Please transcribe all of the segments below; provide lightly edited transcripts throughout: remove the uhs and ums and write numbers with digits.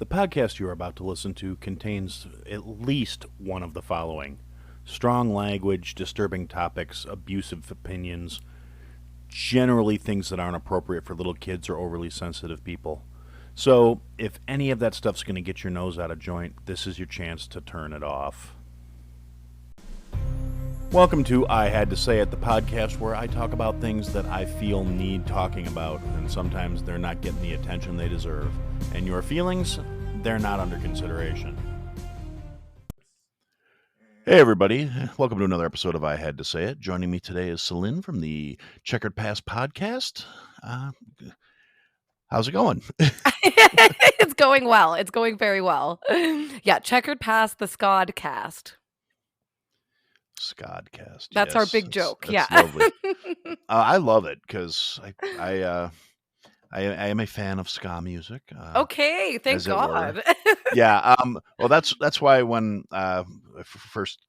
The podcast you are about to listen to contains at least one of the following: strong language, disturbing topics, abusive opinions, generally things that aren't appropriate for little kids or overly sensitive people. So, if any of that stuff's going to get your nose out of joint, this is your chance to turn it off. Welcome to I Had to Say It, the podcast where I talk about things that I feel need talking about, and sometimes they're not getting the attention they deserve. And your feelings, they're not under consideration. Hey everybody, welcome to another episode of I Had to Say It. Joining me today is Celine from the Checkered Past podcast. How's it going? It's going well. It's going very well. Yeah, Checkered Past, the Ska'd Cast. Ska'd Cast. That's our big joke. That's Yeah. lovely. I love it because I am a fan of ska music. Okay, thank God. Yeah. Well, that's why when first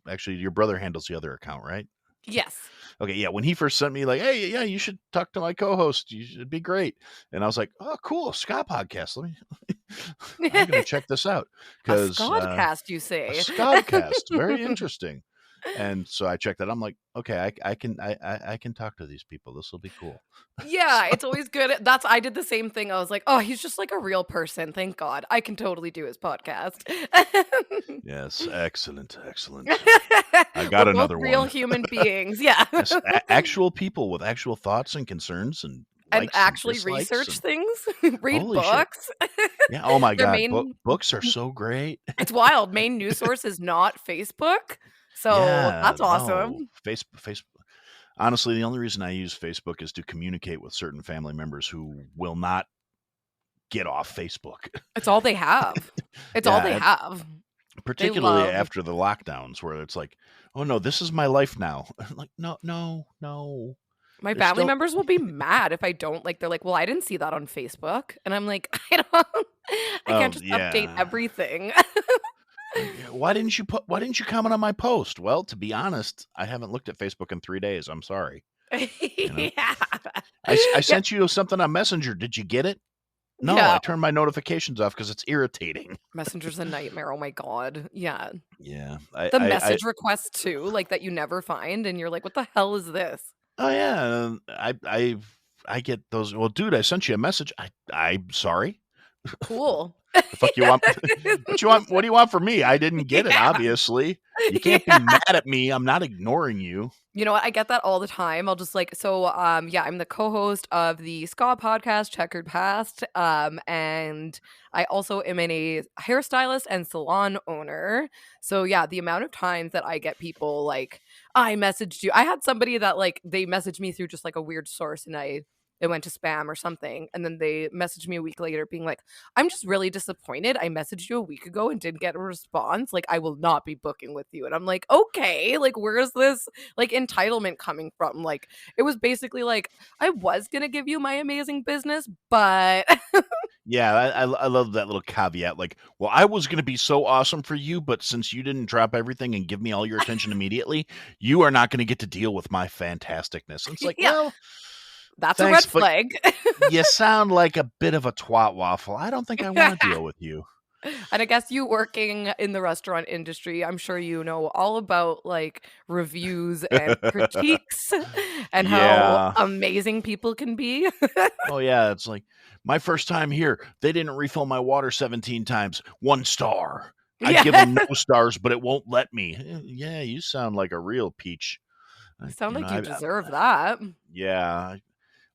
actually your brother handles the other account, right? Yes. Okay, yeah. When he first sent me like, hey, yeah, you should talk to my co-host. It'd be great. And I was like, oh, cool, ska podcast. I'm gonna check this out A Ska'd Cast, you say? A Ska'd Cast, very interesting. And so I checked that. I'm like, okay, I can talk to these people. This will be cool. Yeah, it's always good. I did the same thing. I was like, oh, he's just like a real person. Thank God. I can totally do his podcast. Yes, excellent. I got We're another both real one. human beings. Yeah. Yes, actual people with actual thoughts and concerns and likes actually and dislikes research things. Read Holy shit. books. Yeah. Oh my Their God. Books are so great. It's wild. Main news source is not Facebook. So that's awesome. No. Facebook. Honestly, the only reason I use Facebook is to communicate with certain family members who will not get off Facebook. It's all they have. It's all they have. Particularly after the lockdowns, where it's like, oh no, this is my life now. Like, no. My family members will be mad if I don't. Like, they're like, well, I didn't see that on Facebook. And I'm like, I can't just update everything. Why didn't you comment on my post? Well, to be honest, I haven't looked at Facebook in 3 days. I'm sorry. Yeah. I sent you something on Messenger. Did you get it? No, I turned my notifications off because it's irritating. Messenger's a nightmare. Oh my God. Yeah. Yeah. The message requests too, like that you never find, and you're like, what the hell is this? Oh yeah. I get those. Well, dude, I sent you a message. I'm sorry. Cool. The fuck you want? What do you want from me? I didn't get it, obviously. You can't be mad at me. I'm not ignoring you. You know what? I get that all the time. I'll just I'm the co-host of the ska podcast, Checkered Past. And I also am a hairstylist and salon owner. So yeah, the amount of times that I get people like, I messaged you. I had somebody that like, they messaged me through just like a weird source, and it went to spam or something. And then they messaged me a week later being like, I'm just really disappointed. I messaged you a week ago and didn't get a response. Like, I will not be booking with you. And I'm like, okay, like, where's this like entitlement coming from? Like, it was basically like, I was going to give you my amazing business, but yeah, I love that little caveat. Like, well, I was going to be so awesome for you, but since you didn't drop everything and give me all your attention immediately, you are not going to get to deal with my fantasticness. And it's like, well, that's a red flag. You sound like a bit of a twat waffle. I don't think I want to deal with you. And I guess you working in the restaurant industry, I'm sure you know all about like reviews and critiques and how amazing people can be. Oh yeah, it's like my first time here, they didn't refill my water 17 times. 1 star. I give them no stars, but it won't let me. Yeah, you sound like a real peach. You sound like you deserve that. Yeah.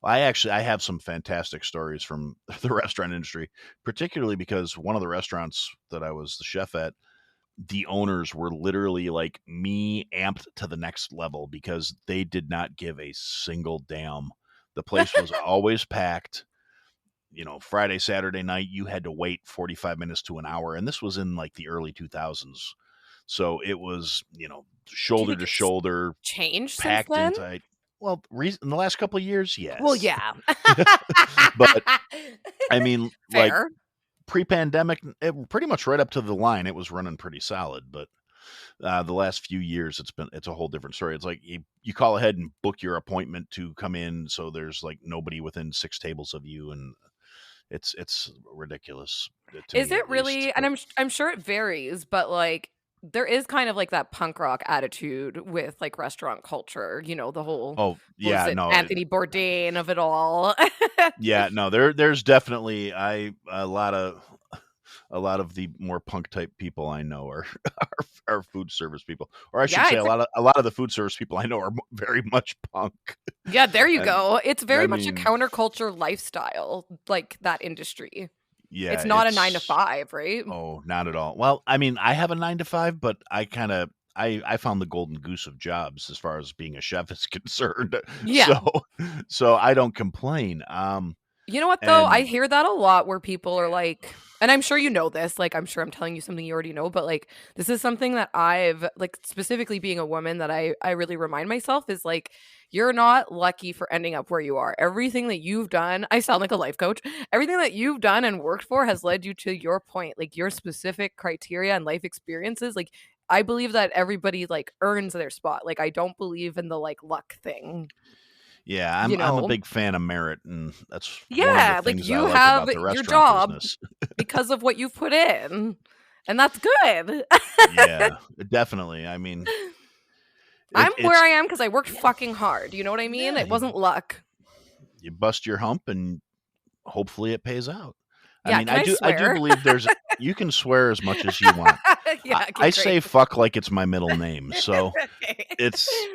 I have some fantastic stories from the restaurant industry, particularly because one of the restaurants that I was the chef at, the owners were literally like me amped to the next level because they did not give a single damn. The place was always packed. You know, Friday, Saturday night, you had to wait 45 minutes to an hour. And this was in like the early 2000s. So it was, shoulder to shoulder. Changed packed since then? in tight. Well, in the last couple of years, yes. Well, yeah. But I mean, Fair. like pre-pandemic, pretty much right up to the line, it was running pretty solid. But the last few years, it's a whole different story. It's like you call ahead and book your appointment to come in, so there's like nobody within 6 tables of you, and It's ridiculous to Is me, it at least. really? And But I'm sure it varies, but like there is kind of like that punk rock attitude with like restaurant culture, the whole oh what was yeah, it, no, Anthony Bourdain of it all. yeah, no, there's definitely a lot of the more punk type people I know are are food service people, or I should Yeah, say it's a lot of the food service people I know are very much punk. yeah, there you And go. It's I very much a mean, counterculture lifestyle, like that industry. yeah, It's not a 9 to it's 5, right? oh, not at all. Well, I mean, I have a 9 to 5, but I found the golden goose of jobs as far as being a chef is concerned. Yeah. So so I don't complain. You know what though? I And hear that a lot where people are like, and I'm sure you know this, like I'm sure I'm telling you something you already know, but like this is something that I've like specifically being a woman that I really remind myself is like you're not lucky for ending up where you are. Everything that you've done, I sound like a life coach. Everything that you've done and worked for has led you to your point, like your specific criteria and life experiences. Like I believe that everybody like earns their spot. Like I don't believe in the like luck thing, yeah, you I'm a know? big fan of merit, and that's one of the Yeah, like things I you like have about the your restaurant job business. because of what you've put in, and that's good. Yeah, definitely. I mean, I'm where it's I am because I worked fucking hard, you know what I mean? yeah, It wasn't luck. you bust your hump and hopefully it pays out. I Yeah, mean, can I I do swear? believe there's you can swear as much as you want. Yeah, okay, I great. say fuck like it's my middle name, so Okay. it's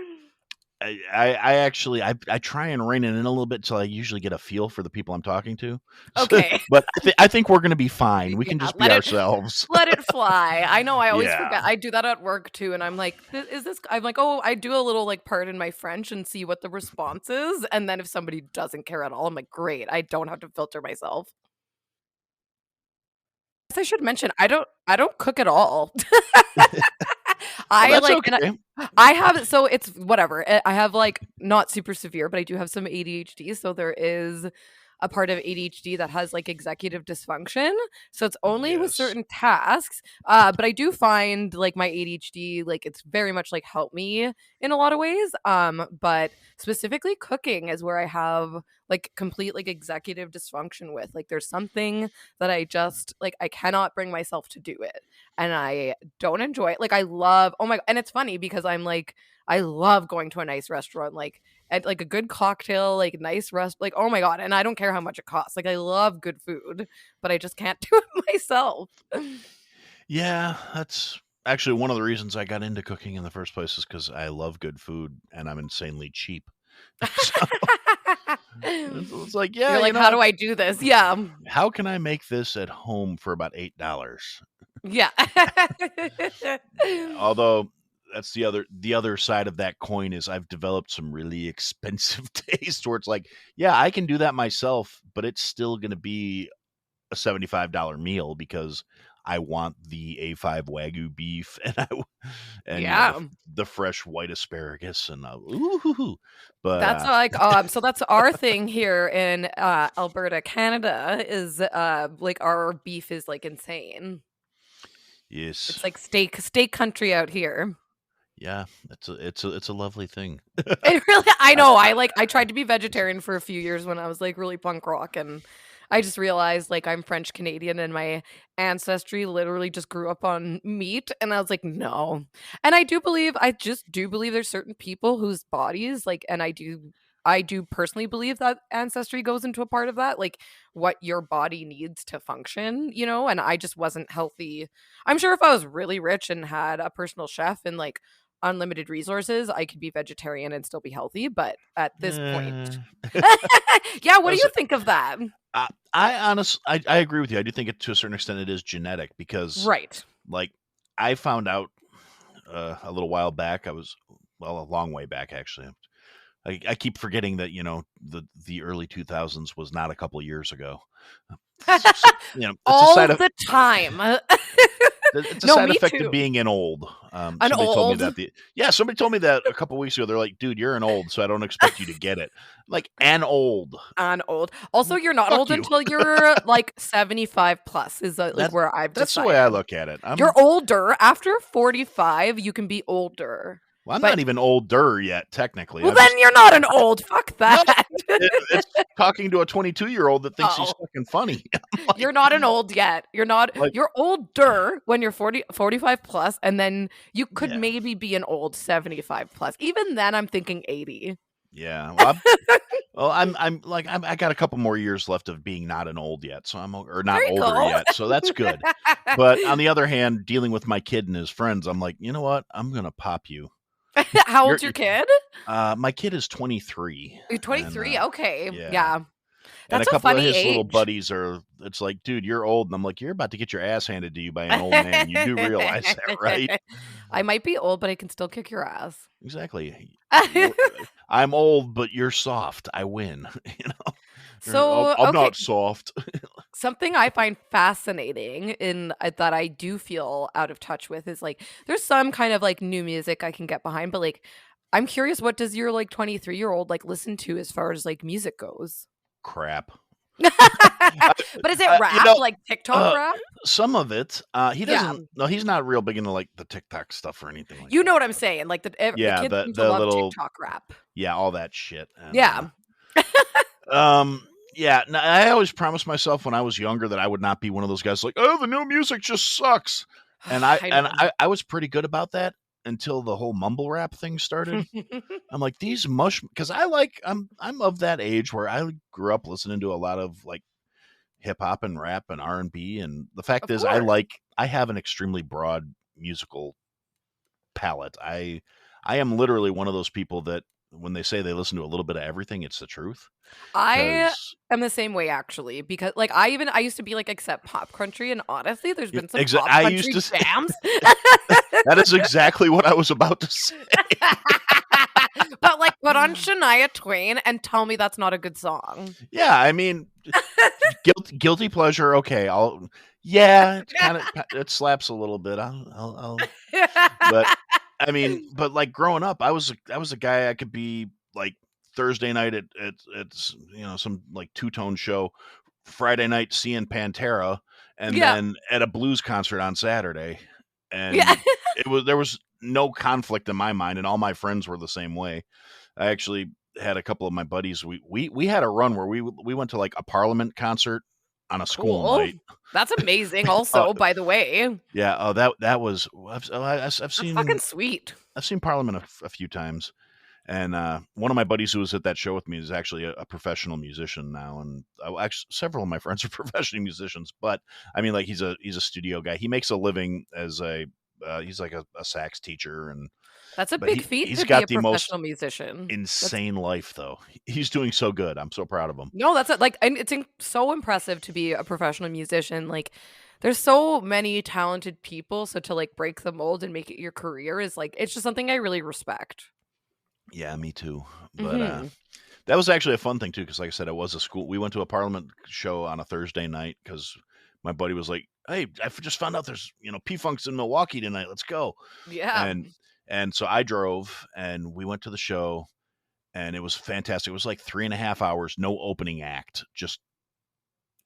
I actually I try and rein it in a little bit till I usually get a feel for the people I'm talking to. So, Okay. but I think we're gonna be fine. We Yeah, can just be ourselves. let it fly. I know I always Yeah. forget. I do that at work too, and I'm like, is this I'm like, "Oh, I do a little, like, pardon my French and see what the response is," and then if somebody doesn't care at all, I'm like, "Great, I don't have to filter myself." Guess I should mention, I don't cook at all. Well, I that's like and okay. I have so it's whatever. I have like not super severe, but I do have some ADHD. So there is a part of ADHD that has like executive dysfunction. So it's only with Yes. certain tasks. But I do find like my ADHD, like it's very much like helped me in a lot of ways. But specifically cooking is where I have like complete like executive dysfunction with. Like there's something that I just like I cannot bring myself to do it. And I don't enjoy it. Like I love oh my and it's funny because I'm like I love going to a nice restaurant like at like a good cocktail, like nice like oh my god, and I don't care how much it costs. Like I love good food, but I just can't do it myself. Yeah, that's actually one of the reasons I got into cooking in the first place is because I love good food and I'm insanely cheap. So it's like, yeah, You're you like, know how what? do I do this? Yeah. How can I make this at home for about $8? Yeah. Although that's the other side of that coin is I've developed some really expensive taste where it's like, yeah, I can do that myself, but it's still going to be a $75 meal because I want the A5 Wagyu beef and and Yeah. the fresh white asparagus and ooh, but That's like so that's our thing here in Alberta, Canada is like our beef is like insane. yes, It's like steak country out here. yeah, it's a lovely thing. It really I I, know, I, I tried to be vegetarian for a few years when I was, like, really punk rock, and I just realized, like, I'm French Canadian and my ancestry literally just grew up on meat, and I was like, "No." And I just do believe there's certain people whose bodies, like and I do personally believe that ancestry goes into a part of that, like, what your body needs to function, and I just wasn't healthy. I'm sure if I was really rich and had a personal chef and, like, unlimited resources, I could be vegetarian and still be healthy, but at this point eh, Yeah, what I do was you think of that? I agree with you. I do think it to a certain extent it is genetic because Right. like I found out a little while back. A long way back actually. I keep forgetting that the early 2000s was not a couple of years ago. So, it's a All side of the time. it's a No, side me effect of too. being an old. An Somebody told me old that somebody told me that a couple weeks ago. They're like, dude, you're an old, so I don't expect you to get it. I'm like an old. an old. Also, you're not Fuck old you. until you're, like, 75 plus is, like, That where I've that's the way I decided. look at it. You're older. After 45, you can be older. Well, I'm But not even older yet, technically. well, then you're not an old. Fuck No, that. it's talking to a 22-year-old that thinks he's Oh, fucking funny. I'm you're not an old yet. You're not. like, You're older when you're 40, 45 plus, and then you could yeah, maybe be an old 75 plus. Even then, I'm thinking 80. yeah. Well, I got a couple more years left of being not an old yet, so or not There you older go. yet, so that's good. But on the other hand, dealing with my kid and his friends, I'm like, you know what? I'm gonna pop you. How You're, old's your kid? my kid is 23, You're and 23. Okay. yeah, Yeah. and a That's a couple of funny his little age. buddies are. It's like, dude, you're old, and I'm like, you're about to get your ass handed to you by an old man. You do realize that, right? I might be old, but I can still kick your ass. Exactly. I'm old, but you're soft. I win. So, I'm okay, not soft. something I find fascinating in that I do feel out of touch with is like there's some kind of like new music I can get behind, but like I'm curious, what does your like 23-year-old like listen to as far as like music goes? Crap. But is it You rap, know, like TikTok rap? some of it. He Yeah. doesn't. No, he's not real big into like the TikTok stuff or anything like You that. know what I'm saying? Like the Yeah, kids seem to the love little TikTok rap. all that shit. And Yeah. yeah. No, I always promised myself when I was younger that I would not be one of those guys like, oh, the new music just sucks. And I know. I was pretty good about that until the whole mumble rap thing started. I'm like these because I'm of that age where I grew up listening to a lot of like hip hop and rap and R&B, and the fact Of is course. I have an extremely broad musical palette. I am literally one of those people that when they say they listen to a little bit of everything, it's the truth. I Because am the same way actually because like I used to be like accept pop country and honestly there's been some pop I used country to jams. that is exactly what I was about to say. But like put on Shania Twain and tell me that's not a good song. Yeah, I mean, guilty pleasure. Okay, it kind of it slaps a little bit. But I mean, but like growing up, I was a guy I could be like Thursday night at some like two-tone show, Friday night seeing Pantera, and Yeah. then at a blues concert on Saturday. Yeah. And there was no conflict in my mind, and all my friends were the same way. I actually had a couple of my buddies. We had a run where we went to like a Parliament concert on a school Cool. night. That's amazing also, by the way. Yeah, that was I've That's seen fucking sweet. I've seen Parliament a few times, and one of my buddies who was at that show with me is actually a professional musician now, and actually several of my friends are professional musicians. But I mean, like he's a studio guy. He makes a living as he's like a sax teacher, That's a but big feat he's to be a got the most professional musician. insane life though. He's doing so good. I'm so proud of him. No, that's it. Like, and it's so impressive to be a professional musician. Like, there's so many talented people. So to like break the mold and make it your career is like, it's just something I really respect. Yeah, me too. But Hmm. that was actually a fun thing too, because like I said, it was a school. We went to a Parliament show on a Thursday night because my buddy was like, "Hey, I just found out there's P Funk's in Milwaukee tonight. Let's go." Yeah. And so I drove and we went to the show, and it was fantastic. It was like 3.5 hours, no opening act, just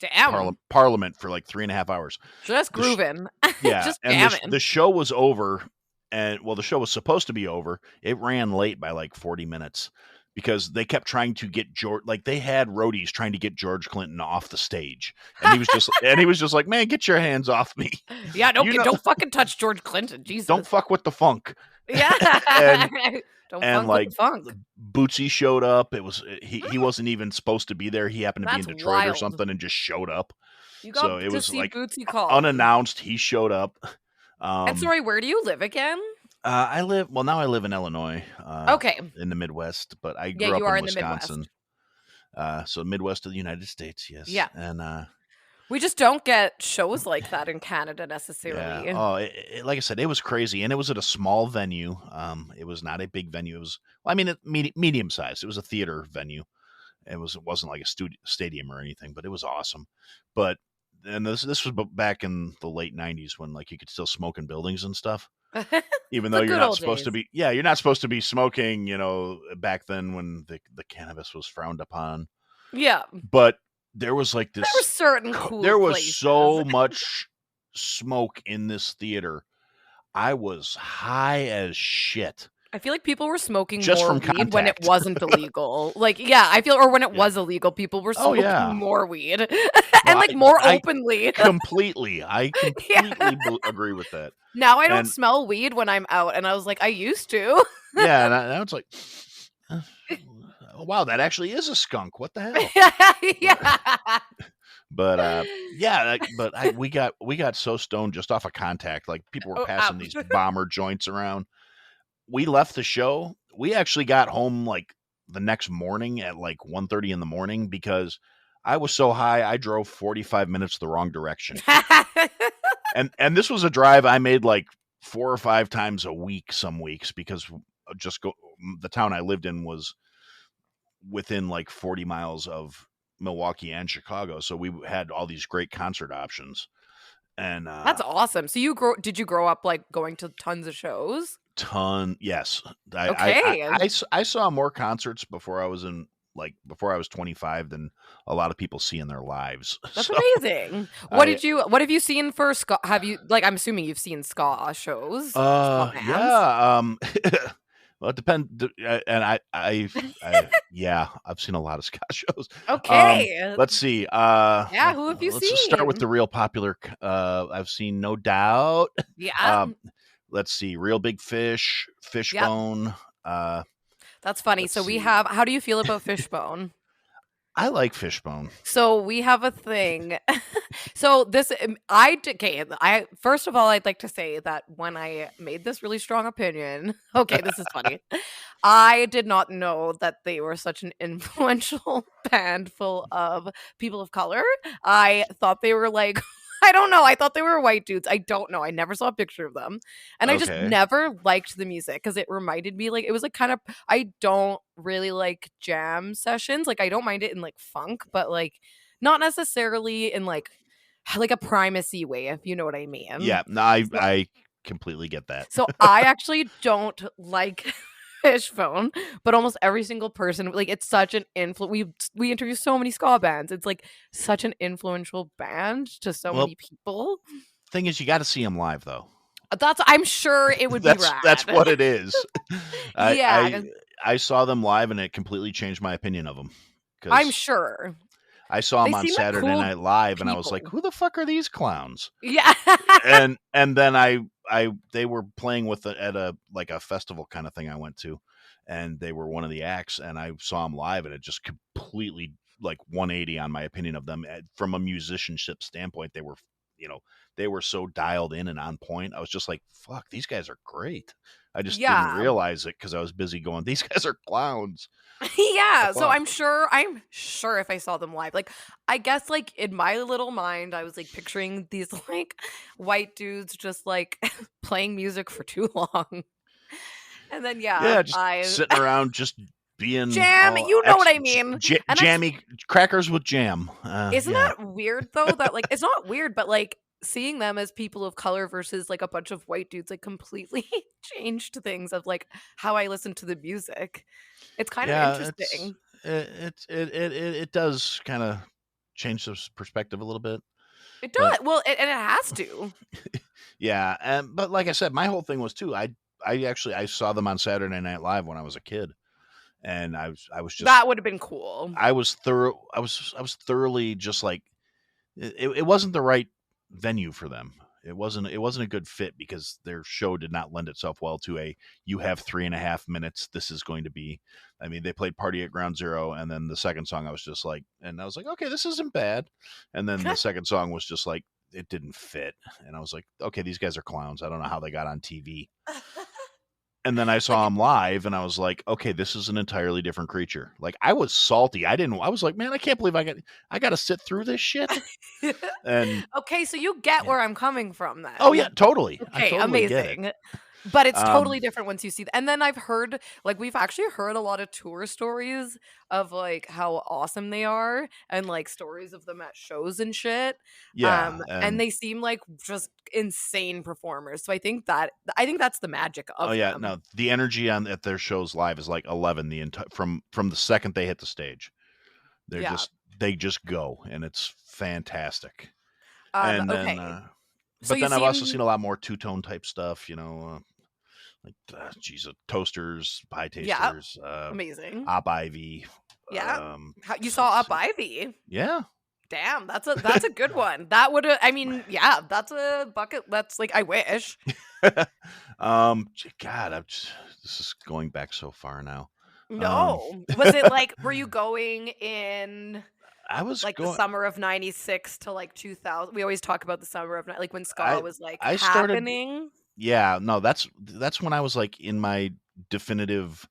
Damn. Parliament for like 3.5 hours. Just The sh- grooving. yeah, Just and jamming. the show was over, and well, the show was supposed to be over. It ran late by like 40 minutes because they kept trying to get George, like they had roadies trying to get George Clinton off the stage, and he was just like, man, get your hands off me. Yeah, You know, don't fucking touch George Clinton. Jesus. don't fuck with the funk. Yeah. and Don't and funk with the like funk. Bootsy showed up. It was he wasn't even supposed to be there. He happened to be in That's Detroit or wild. something and just showed up. You So got it to was see like Bootsy call. unannounced. He showed up. And sorry, where do you live again? Now I live in Illinois, Okay. in the Midwest, but I Yeah, grew you up are in in the Wisconsin. Midwest. So Midwest of the United States, yes. Yeah. And We just don't get shows like that in Canada yeah. necessarily. Oh, like I said, it was crazy, and it was at a small venue. It was not a big venue. It was, well, I mean, medium sized. It was a theater venue. It wasn't like a stadium or anything, but it was awesome. But and this was back in the late '90s when like you could still smoke in buildings and stuff. Even though The you're good not old supposed to days. be, yeah, you're not supposed to be smoking, back then when the cannabis was frowned upon. Yeah. But there was like There were this, certain cool there was places. so much smoke in this theater. I was high as shit. I feel like people were smoking just more from weed when it contact. wasn't illegal. Like, yeah, I feel, or when it Yeah. was illegal, people were Oh smoking yeah. more weed No, and like more I openly. I Yeah. completely agree with that. Now I don't And smell weed when I'm out, and I was like, I used to. yeah, and now it's like, uh, oh, wow, that actually is a skunk. What the hell? Yeah. But yeah, but we got so stoned just off of contact. Like people were Oh, passing these bomber joints around. We left the show. We actually got home like the next morning at like 1:30 in the morning because I was so high I drove 45 minutes the wrong direction. And this was a drive I made like 4 or 5 times a week some weeks because the town I lived in was within like 40 miles of Milwaukee and Chicago, so we had all these great concert options. And That's awesome. So did you grow up like going to tons of shows? yes, Okay. I saw more concerts before I was 25 than a lot of people see in their lives. That's So amazing. I What have you seen for ska? Have you like I'm assuming you've seen ska shows, ska bands? yeah, well, it depends. And yeah, I've seen a lot of Scott shows. Okay. Let's see. Yeah, who have you Let's just start with seen? the real popular. I've seen No Doubt. Yeah. Um, let's see, Real Big Fish, Yep. Fishbone. That's funny. Let's So we see. have how do you feel about Fishbone? I like Fishbone. So we have a thing. So this I okay, I first of all I'd like to say that when I made this really strong opinion, okay, this is funny. I did not know that they were such an influential band full of people of color. I thought they were like I don't know. I thought they were white dudes. I don't know. I never saw a picture of them. And I just Okay. never liked the music because it reminded me like it was like kind of I don't really like jam sessions. Like I don't mind it in like funk, but like not necessarily in like a primacy way, if you know what I mean. Yeah. No, So I completely get that. so I actually don't like Fishbone, but almost every single person, like it's such an we interview so many ska bands. It's like such an influential band to so Well, many people. thing is, you got to see him live, though. That's I'm sure it would be That's rad. what it is. I Yeah, I I saw them live, and it completely changed my opinion of them I'm because sure. I saw They them on seem like Saturday cool Night Live, and I was like, people. "Who the fuck are these clowns?" Yeah. And then they were playing at a like a festival kind of thing I went to, and they were one of the acts, and I saw them live, and it just completely like 180 on my opinion of them. From a musicianship standpoint, you know they were so dialed in and on point. I was just like, "Fuck, these guys are great." I just didn't Yeah. realize it because I was busy going, "These guys are clowns." The Yeah, so fuck? I'm sure if I saw them live, like I guess like in my little mind I was like picturing these like white dudes just like playing music for too long. And then yeah, Yeah, just I sitting around, just being jam, all you know what I mean. And that's jammy crackers with jam. isn't Yeah, that weird though that like it's not weird but like seeing them as people of color versus like a bunch of white dudes like completely changed things of like how I listen to the music. It's kind of yeah. interesting. It does kind of change the perspective a little bit, It but does. Well, and it has to. yeah. And but like I said, my whole thing was too. I saw them on Saturday Night Live when I was a kid, and I was just That would have been cool. I was thoroughly just like it wasn't the right venue for them. It wasn't a good fit because their show did not lend itself well to a you have 3.5 minutes. This is going to be. I mean, they played Party at Ground Zero, and then the second song I was just like, and I was like, okay, this isn't bad. And then the second song was just like it didn't fit, and I was like, okay, these guys are clowns. I don't know how they got on TV. And then I saw Like him live, and I was like, okay, this is an entirely different creature. Like I was salty. I was like, man, I can't believe I got to sit through this shit. And okay, so you get yeah. where I'm coming from Oh yeah, then. totally. I Okay, totally get it. amazing. But it's Um, totally different once you see and then I've heard like, we've actually heard a lot of tour stories of, like, how awesome they are and, like, stories of them at shows and shit, yeah, and and they seem like just insane performers, so I think that's the magic oh of yeah, them. no, the energy on at their shows live is like 11 the entire from the second they hit the stage. They're Yeah. just they just go, and it's fantastic. And then, Okay. So but you've then I've also seen seen a lot more two tone type stuff. like geez, toasters, pie Yeah. tasters, Amazing. Op Ivy. Yeah. How you saw Let's Up see. Ivy? Yeah. Damn, that's a good one. That would I mean, yeah, that's a bucket that's like I wish. God, this is going back so far now. Um, No. Was it like were you going in I was like the going. summer of 96 to like 2000? We always talk about the summer of like when ska I was like I started. happening. Yeah, no, that's when I was like in my definitive,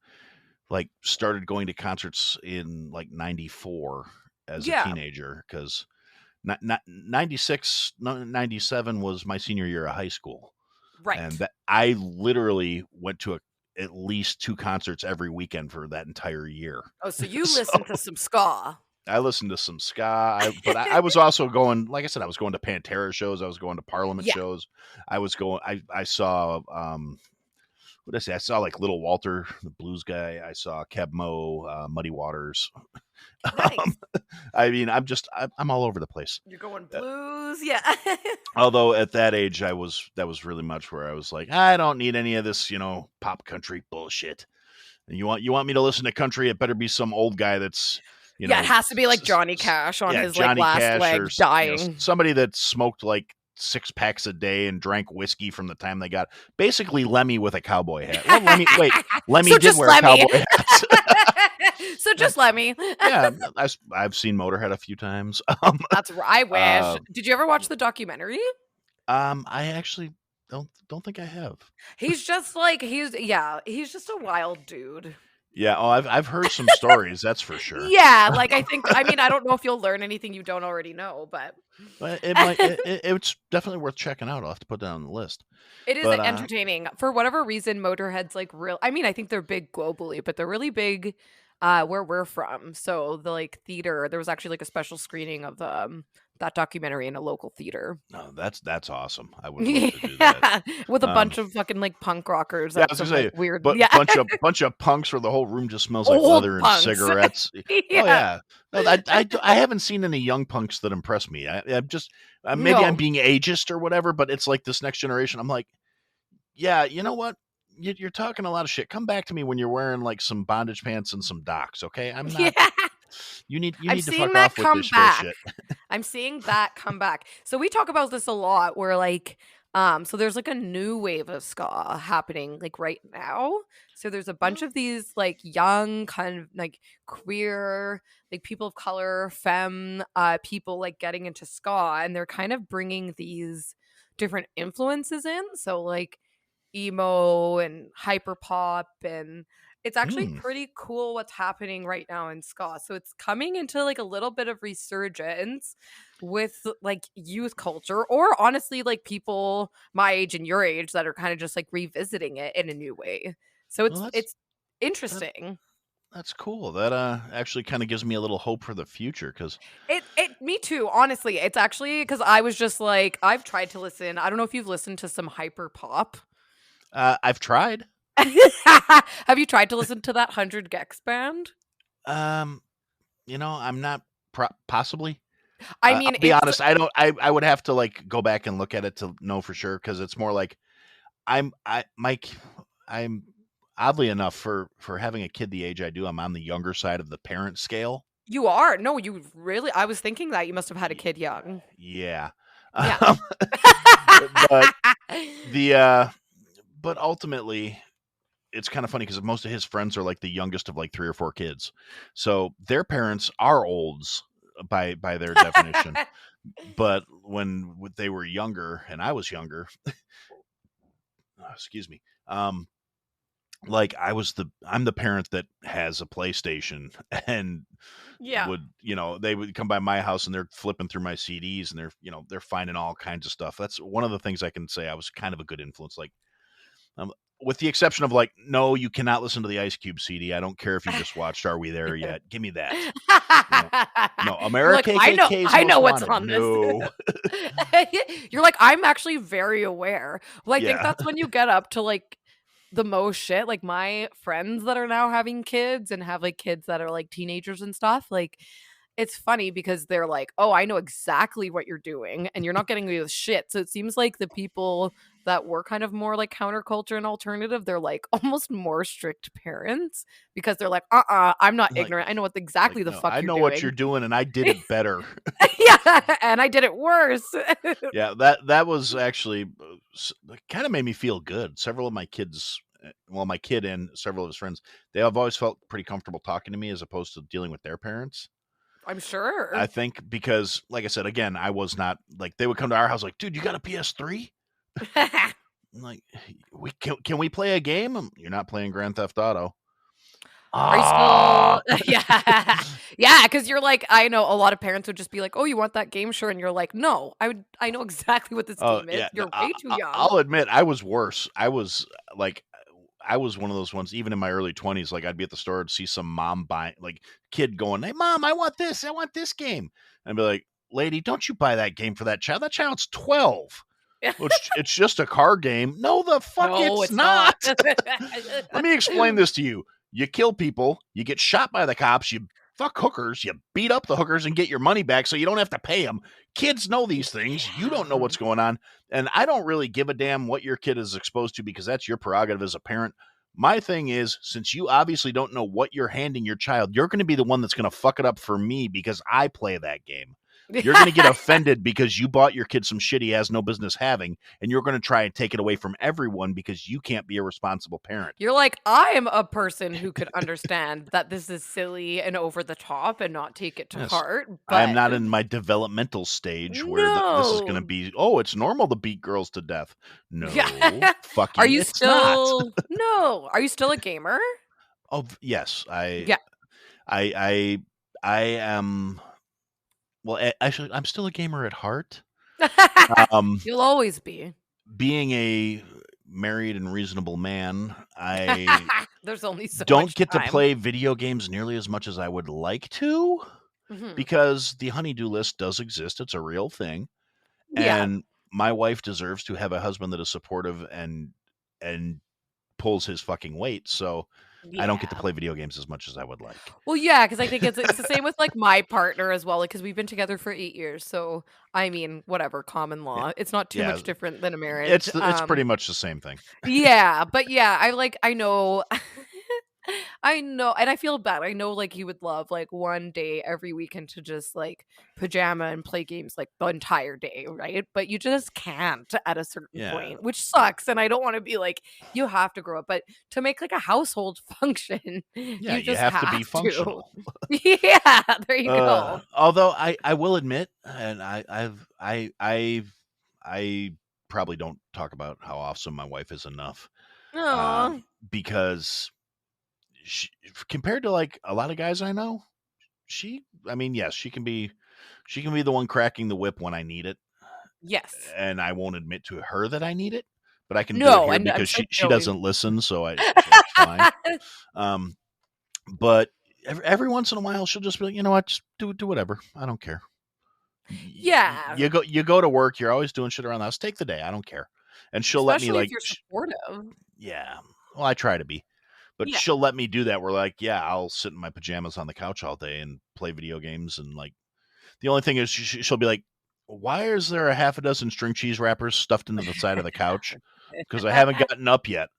like started going to concerts in like '94 as a Yeah, teenager because not 96, 97 was my senior year of high school, and right. that I literally went to at least two concerts every weekend for that entire year. Oh, so you So listened to some ska. I listened to some ska. I was also going, like I said, I was going to Pantera shows. I was going to Parliament Yeah, shows. I was going. I saw what did I say? I saw like Little Walter, the blues guy. I saw Keb Mo, Muddy Waters. nice. I mean, I'm all over the place. You're going blues. Yeah. Although at that age, that was really much where I was like, I don't need any of this, pop country bullshit. And you want me to listen to country? It better be some old guy that's, Yeah, it has to be like Johnny Cash on yeah, his like Johnny last Cash or leg dying. somebody that smoked like 6 packs a day and drank whiskey from the time they got basically Lemmy with a cowboy hat. Well, Lemmy So did just wear a let me. cowboy hat. So just let me. Yeah, I've seen Motorhead a few times. I wish. Uh, Did you ever watch the documentary? I actually don't think I have. He's just like he's just a wild dude. Yeah, oh, I've heard some stories. That's for sure. Yeah, like I mean, I don't know if you'll learn anything you don't already know, but But it's definitely worth checking out. I'll have to put that on the list. it is But entertaining. For whatever reason, Motorhead's like real I mean, I think they're big globally, but they're really big where we're from. So the like theater, there was actually like a special screening of that documentary in a local theater. no, that's awesome. I would love to do that. Yeah, with a Um, bunch of fucking like punk rockers yeah, I at was gonna some like say, weird but yeah, bunch of punks where the whole room just smells like old leather and punks. cigarettes. Oh Yeah. yeah, no, I haven't seen any young punks that impress me. I'm just maybe I'm No. being ageist or whatever, but it's like this next generation. I'm like, yeah, you know what? You're talking a lot of shit. Come back to me when you're wearing like some bondage pants and some docks, okay? I'm Yeah. not. You I'm need to seeing fuck that off with come this back. bullshit. I'm seeing that come back. So we talk about this a lot where like so there's like a new wave of ska happening like right now. So there's a bunch of these like young kind of like queer like people of color, femme people like getting into ska and they're kind of bringing these different influences in. So like emo and hyper pop and it's actually Mm. pretty cool what's happening right now in ska. So it's coming into like a little bit of resurgence with like youth culture or honestly like people my age and your age that are kind of just like revisiting it in a new way. So Well, it's that, interesting. that's cool. That actually kind of gives me a little hope for the future because It me too, honestly. It's actually cuz I was just like I've tried to listen. I don't know if you've listened to some hyper pop. I've tried. Have you tried to listen to that 100 Gex band? Um, I'm not possibly. I mean, I'll be it's honest. I don't. I would have to like go back and look at it to know for sure because it's more like Mike. I'm oddly enough for having a kid the age I do. I'm on the younger side of the parent scale. you are. No, you really I was thinking that you must have had a Y- kid young. Yeah. Yeah. Um, but the but ultimately it's kind of funny because most of his friends are like the youngest of like 3 or 4 kids, so their parents are olds by their definition. But when they were younger and I was younger, excuse me, like I'm the parent that has a PlayStation and Yeah. they would come by my house and they're flipping through my CDs and they're finding all kinds of stuff. That's one of the things I can say I was kind of a good influence. Like, with the exception of like, no, you cannot listen to the Ice Cube CD. I don't care if you just watched Are We There Yet? Give me that. You know, no, You're like, America KKK's I know Most what's Wanted. on No. this. You're like, I'm actually very aware. Well, I think Yeah. that's when you get up to like the most shit. Like my friends that are now having kids and have like kids that are like teenagers and stuff, like it's funny because they're like, "Oh, I know exactly what you're doing, and you're not getting away with shit." So it seems like the people that were kind of more like counterculture and alternative, they're like almost more strict parents because they're like, I'm not Like, ignorant. I know what like, exactly the no, fuck I you're know what you're doing." doing, and I did it better. Yeah, and I did it worse. Yeah, that was actually kind of made me feel good. Several of my kids, well, my kid and several of his friends, they have always felt pretty comfortable talking to me as opposed to dealing with their parents. I'm I sure. think because, like I said, again, I was not like they would come to our house like, dude, you got a PS3? I'm like, we can we play a game? You're not playing Grand Theft Auto. Are you still Ah, yeah. Yeah, because 'cause you're like I know a lot of parents would just be like, "Oh, you want that game? Sure." And you're like, "No, I know exactly what this oh game is. yeah. You're way too young." I'll admit, I was worse. I was like, I was one of those ones. Even in my early 20s, like I'd be at the store and see some mom buying, like kid going, "Hey, mom, I want this. I want this game." And I'd be like, "Lady, don't you buy that game for that child? That child's 12. Well, it's just a car game." No, the fuck, No, it's it's not. not. Let me explain this to you. You kill people, you get shot by the cops, you fuck hookers, you beat up the hookers and get your money back so you don't have to pay them. Kids know these things. You don't know Yeah. what's going on. And I don't really give a damn what your kid is exposed to because that's your prerogative as a parent. My thing is, since you obviously don't know what you're handing your child, you're going to be the one that's going to fuck it up for me because I play that game. You're going to get offended because you bought your kid some shit he has no business having, and you're going to try and take it away from everyone because you can't be a responsible parent. You're like, "I am a person who could understand that this is silly and over the top and not take it to Yes. heart, I am but not in my developmental stage where this is going to no." be, oh, it's normal to beat girls to death. No, Yeah. Are fucky, you it's not. still No. Are you still a gamer? Oh, yes. Yeah. I, I, I am, well, actually, I'm still a gamer at heart. Um, You'll always be. being a married and reasonable man, I There's only so don't much get to time. play video games nearly as much as I would like to Mhm. because the honeydew list does exist. It's a real thing. Yeah. And my wife deserves to have a husband that is supportive and pulls his fucking weight. So I don't get to Yeah. play video games as much as I would like. Well, yeah, because I think it's the same with, like, my partner as well, like, because 'cause we've been together for 8 years, so, I mean, whatever, common Yeah. law. It's not too Yeah. much different than a marriage, It's pretty much the same thing. yeah, but yeah, I know I know, and I feel bad. I know, like, you would love, like, one day every weekend to just, like, pajama and play games, like, the entire day, right? But you just can't at a certain Yeah. point, which sucks, and I don't wanna be like, "You have to grow up," but to make, like, a household function, Yeah, you you just have to be have to. functional. Yeah, there you go. Although I will admit, and I probably don't talk about how awesome my wife is enough, Aw. because she, compared to like a lot of guys I know, I mean, yes, she can be the one cracking the whip when I need it, Yes. and I won't admit to her that I need it, but I can do it No, here and I'm because sure she you always doesn't listen, so it's fine. Um, but every once in a while, she'll just be like, you know what, just do whatever. I don't care. Yeah, You go to work. You're always doing shit around the house. Take the day. I don't care. And she'll let me especially if like, you're supportive. yeah. Well, I try to be, but Yeah. she'll let me do that. We're like, yeah, I'll sit in my pajamas on the couch all day and play video games. And like, the only thing is, she'll be like, why is there a half a dozen string cheese wrappers stuffed into the side of the couch? Because I haven't gotten up yet.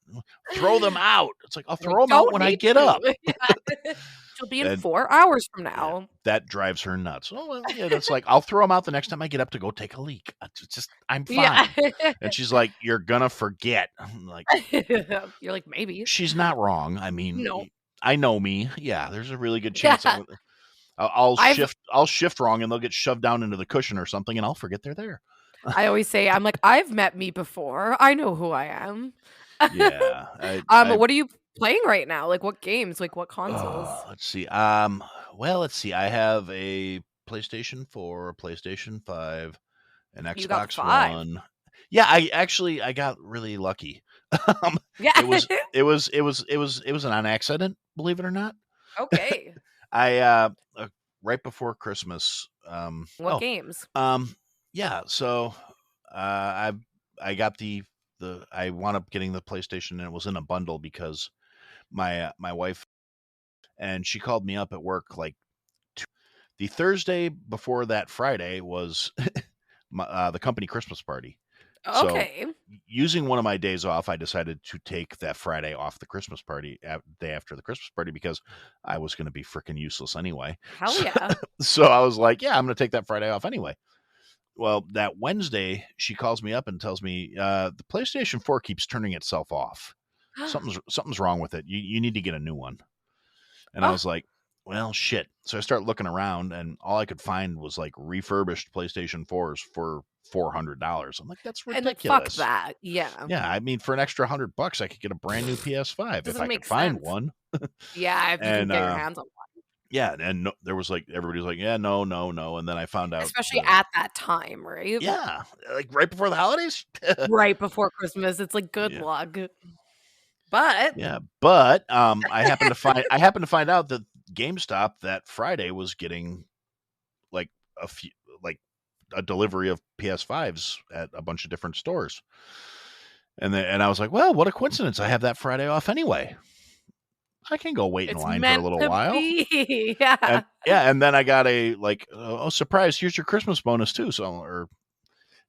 Throw them out. It's like, I'll We throw them out don't when I need get up. to. Yeah. She'll be in And 4 hours from yeah, now. that drives her nuts. Oh, well, yeah, that's like, I'll throw them out the next time I get up to go take a leak. It's just, I'm Yeah. fine. And she's like, you're gonna forget. I'm like, You're like, "Maybe." she's not wrong. I No. mean, I know me. Yeah, there's a really good chance Yeah. I've I'll shift wrong and they'll get shoved down into the cushion or something and I'll forget they're there. I always say, I'm like, "I've met me before. I know who I am." Yeah. I What are you playing right now? Like, what games? Like, what consoles? let's see. Well, let's see. I have a PlayStation 4, PlayStation 5, an You got the Xbox 5. One. Yeah, I got really lucky. um, Yeah. it was an accident, believe it or not. Okay. I right before Christmas. What games? Um yeah, so I got I wound up getting the PlayStation and it was in a bundle because my wife, and she called me up at work like The Thursday before that Friday was the company Christmas party. So Okay. using one of my days off, I decided to take that Friday off the Christmas party, day after the Christmas party, because I was going to be freaking useless anyway. Hell yeah. So I was like, yeah, I'm going to take that Friday off anyway. Well, that Wednesday, she calls me up and tells me the PlayStation 4 keeps turning itself off. Something's wrong with it. You need to get a new one. And I Oh, was like, well, shit. So I start looking around, and all I could find was like refurbished PlayStation 4s for $400. I'm like, that's and fuck ridiculous. that. Yeah. Yeah, I mean, for an extra $100, I could get a brand new PS5 if Doesn't I could make find sense. one. Yeah, if you can And get your hands on yeah, and no, there was like everybody was like, yeah, no, no, no, and then I found out especially the at that time, right? yeah, like right before the holidays. Right before Christmas, it's like, good Yeah, luck. But yeah, but I happened to find out that GameStop that Friday was getting like a few like a delivery of PS5s at a bunch of different stores. And I was like, well, what a coincidence. I have that Friday off anyway. I can go wait in it's line for a meant little to while. be. Yeah. And yeah, and then I got a like, oh, surprise, here's your Christmas bonus too. So, or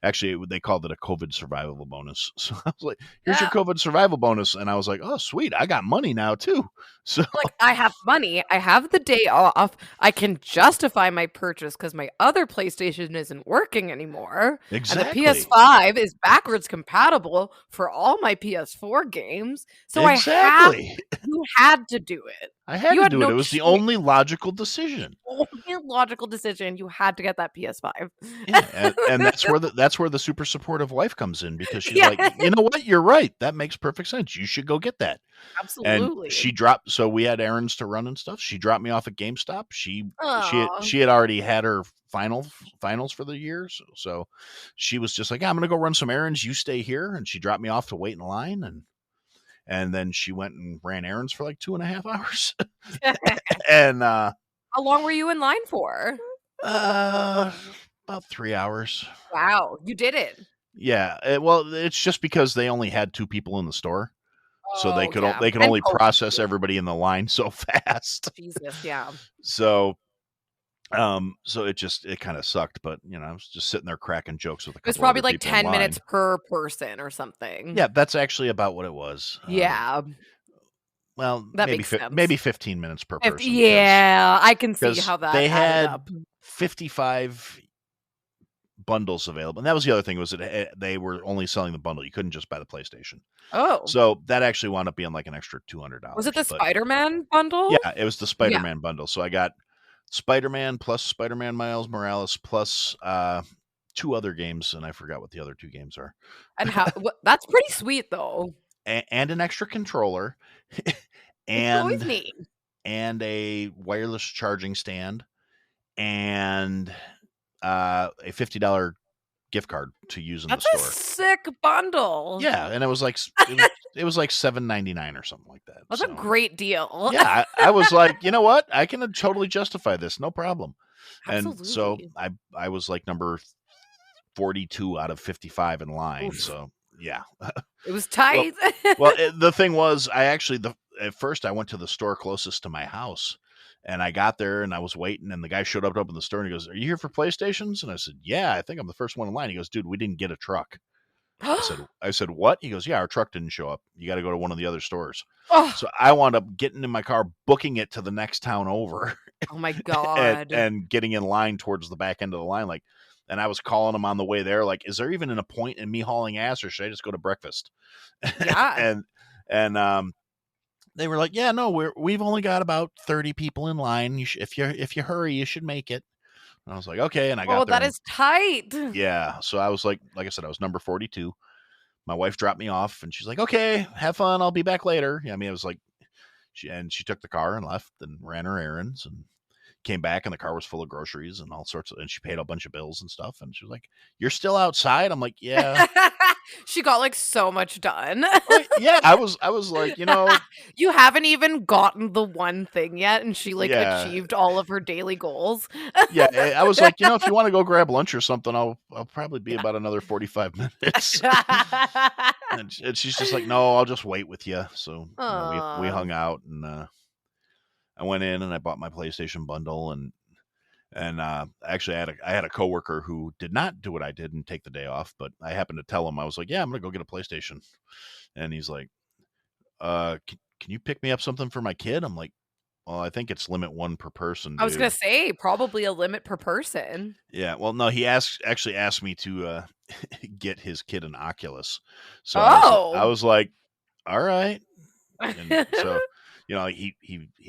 actually, they called it a COVID survival bonus. So I was like, here's your Yeah. COVID survival bonus. And I was like, oh, sweet. I got money now too. So Like, I have money, I have the day off, I can justify my purchase because my other PlayStation isn't working anymore, and the exactly. PS5 is backwards compatible for all my PS4 games, so Exactly. you had to do it. I had You to had do it. no It was the only logical decision. only logical decision, you had to get that PS5. Yeah, and that's where the super supportive wife comes in, because she's Yeah, like, you know what, you're right. That makes perfect sense. You should go get that. And absolutely. she dropped. So we had errands to run and stuff. She dropped me off at GameStop. Aw. She had already had her finals for the year, so she was just like, yeah, I'm gonna go run some errands. You stay here, and she dropped me off to wait in line, and then she went and ran errands for like 2.5 hours, and How long were you in line for? uh, about 3 hours. Wow, you did it. Yeah, well, it's just because they only had two people in the store, so Oh, yeah, they could and only COVID process too. everybody in the line so fast. Jesus, yeah. So, so it kind of sucked, but I was just sitting there cracking jokes with a It was couple probably other like people in 10 minutes line. per person or something. Yeah, that's actually about what it was. Yeah, Well, that maybe makes sense. maybe 15 minutes per If person, yeah, I can see because how that they added had up. 55 bundles available, and that was the other thing, was that they were only selling the bundle. You couldn't just buy the PlayStation. Oh, So that actually wound up being like an extra was it $200. the But Spider-Man bundle? yeah, it was the Yeah, Spider-Man bundle. So I got Spider-Man plus Spider-Man Miles Morales plus two other games, and I forgot what the other two games are. and how that's pretty sweet though. And an extra controller Which is always and neat. a wireless charging stand and a $50 gift card to use in the That's a store. sick bundle. Yeah, and it was like it was like $7.99 or something like that. That's a So great deal. yeah, I was like, you know what? I can totally justify this, no problem. And so Absolutely. I was like number 42 out of 55 in line. Oof. So yeah. It was Well, tight. the thing was, at first I went to the store closest to my house, and I got there and I was waiting, and the guy showed up to open the store, and he goes, "Are you here for PlayStations?" And I said, "Yeah, I think I'm the first one in line." He goes, "Dude, we didn't get a truck." I said, "What?" He goes, "Yeah, our truck didn't show up. You got to go to one of the other stores." Oh, So I wound up getting in my car, booking it to the next town over, oh my and god. getting in line towards the back end of the line, like. And I was calling them on the way there, like, is there even a point in me hauling ass, or should I just go to breakfast? Yeah. And they were like, yeah, no, we've only got about 30 people in line. If you hurry, you should make it. And I was like, okay. And I Oh, got there, that and is tight. yeah. So I was like I said, I was number 42. My wife dropped me off, and she's like, okay, have fun. I'll be back later. Yeah, I mean, it was like, she took the car and left and ran her errands and came back, and the car was full of groceries and all sorts of, and she paid a bunch of bills and stuff. And she was like, you're still outside? I'm like, yeah. She got like so much done. Well, yeah, I was like, You haven't even gotten the one thing yet, and she like yeah, achieved all of her daily goals. yeah. I was like, if you want to go grab lunch or something, I'll probably be Yeah. about another 45 minutes. And she's just like, no, I'll just wait with you. So we Aw. hung out, and I went in and I bought my PlayStation bundle, and And actually, I had a coworker who did not do what I did and take the day off, but I happened to tell him, I was like, "Yeah, I'm gonna go get a PlayStation," and he's like, can you pick me up something for my kid?" I'm like, "Well, I think it's limit one per person, I was gonna dude." say probably a limit per person. Yeah, well, no, he actually asked me to get his kid an Oculus, so I Oh. was like, "All right," and so he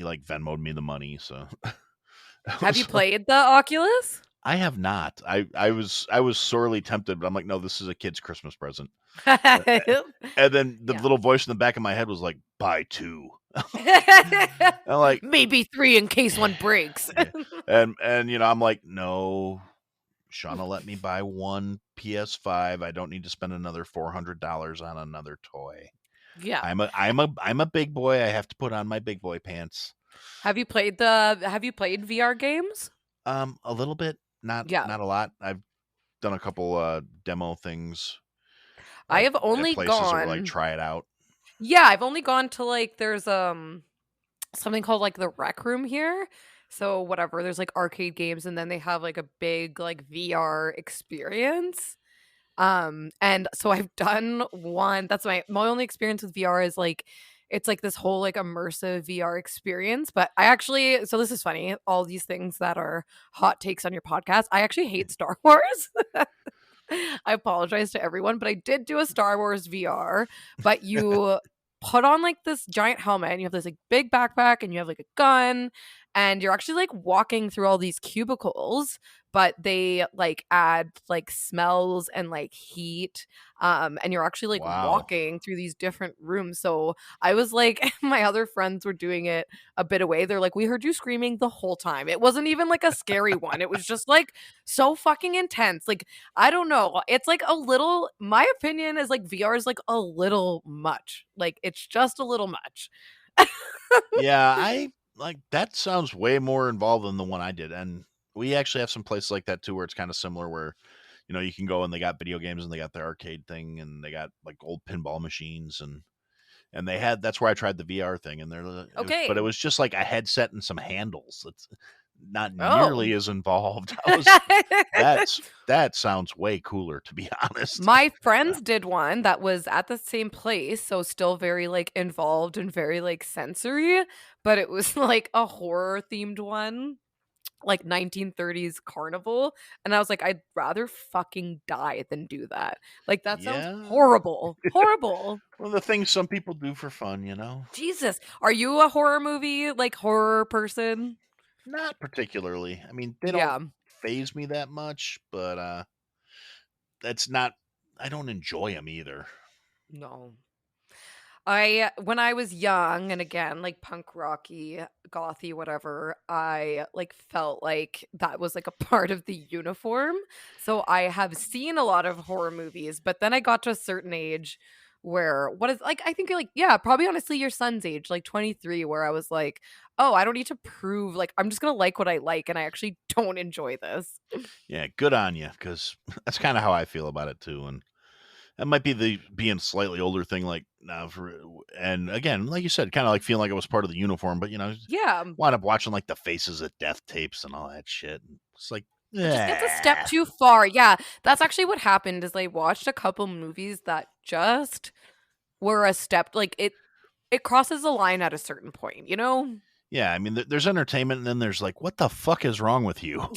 like Venmoed me the money, so I Have you was like, played the Oculus? I have not. I was sorely tempted, but I'm like, no, this is a kid's Christmas present. Uh, And then the Yeah. little voice in the back of my head was like, buy two. I'm like, Maybe 3 in case one breaks. yeah. And I'm like, no, Shauna, let me buy one PS5. I don't need to spend another $400 on another toy. Yeah. I'm a big boy. I have to put on my big boy pants. Have you played VR games? A little bit, Yeah. not a lot. I've done a couple demo things I at have only places that were like gone try it out. Yeah, I've only gone to, like there's, something called, like, the Rec Room here. So, whatever, there's, like, arcade games, and then they have, like, a big, like, VR experience. And so I've done one that's my only experience with VR is, like it's, like, this whole, like, immersive VR experience, but I actually so this is funny, all these things that are hot takes on your podcast, I actually hate Star Wars. I apologize to everyone, but I did do a Star Wars VR, but you put on like this giant helmet and you have this like big backpack and you have like a gun and you're actually like walking through all these cubicles, but they like add like smells and like heat, and you're actually like Wow. walking through these different rooms. So I was like my other friends were doing it a bit away. They're like, we heard you screaming the whole time. It wasn't even like a scary one. It was just like so fucking intense. Like I don't know. It's like a little my opinion is like VR is like a little much. Like it's just a little much. Yeah, I like that sounds way more involved than the one I did. And we actually have some places like that too where it's kind of similar where you can go and they got video games and they got the arcade thing and they got like old pinball machines and they had that's where I tried the VR thing and but it Okay. was just like a headset and some handles. It's not Oh. nearly as involved. I was that sounds way cooler to be honest. My friends did one that was at the same place, so still very like involved and very like sensory, but it was like a horror themed one, like 1930s carnival, and I was like, I'd rather fucking die than do that. Like that sounds Yeah. horrible. Horrible. Well, the things some people do for fun. Jesus. Are you a horror movie like horror person? Not particularly. I mean, they don't Yeah. phase me that much, but that's not I don't enjoy them either. No. I when I was young and again like punk rocky, gothy whatever, I like felt like that was like a part of the uniform. So I have seen a lot of horror movies, but then I got to a certain age where what is like I think like yeah, probably honestly your son's age, like 23 where I was like, "Oh, I don't need to prove like I'm just going to like what I like and I actually don't enjoy this." Yeah, good on you cuz that's kind of how I feel about it too and that might be the being slightly older thing like now for and again, like you said, kind of like feeling like it was part of the uniform, but Yeah. wound up watching like the Faces of Death tapes and all that shit. And it's like, It just gets a step yeah. too far. Yeah, that's actually what happened is I watched a couple movies that just were a step like it crosses a line at a certain point, you know? Yeah, I mean, there's entertainment, and then there's like, what the fuck is wrong with you?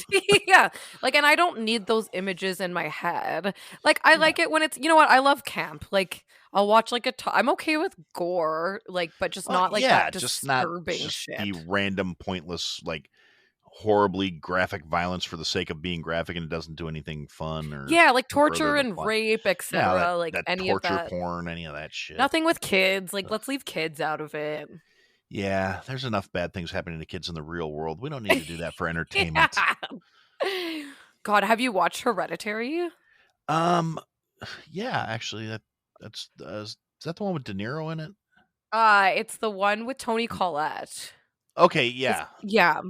Yeah. Like and I don't need those images in my head. Like I Yeah. like it when it's you know what? I love camp. Like I'll watch like I'm okay with gore, like but just Well, not like yeah, that just not disturbing just the shit. random, pointless, like horribly graphic violence for the sake of being graphic, and it doesn't do anything fun or Yeah, like further torture the and plot. rape, Yeah, that etc. Like that any of torture that. porn, any of that shit. Nothing with kids. Like Ugh. let's leave kids out of it. Yeah, there's enough bad things happening to kids in the real world. We don't need to do that for entertainment. Yeah. God, have you watched Hereditary? Um, yeah, actually, that's is that the one with De Niro in it? It's the one with Tony Collette. Okay, It's yeah, yeah.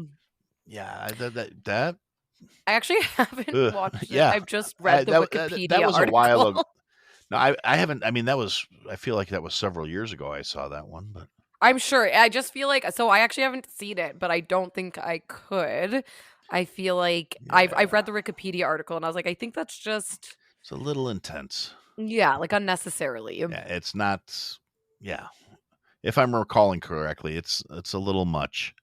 yeah. That I actually haven't ugh, watched it. yeah. I've just read the That Wikipedia was a while ago. article. No, I haven't. I mean, that was. I feel like that was several years ago. I saw that one, but I'm sure. I just feel like so I actually haven't seen it, but I don't think I could. I feel like I've Yeah, read the Wikipedia article and I was like, I think that's just it's a little intense. yeah, like unnecessarily. Yeah, it's not. Yeah, if I'm recalling correctly, it's a little much.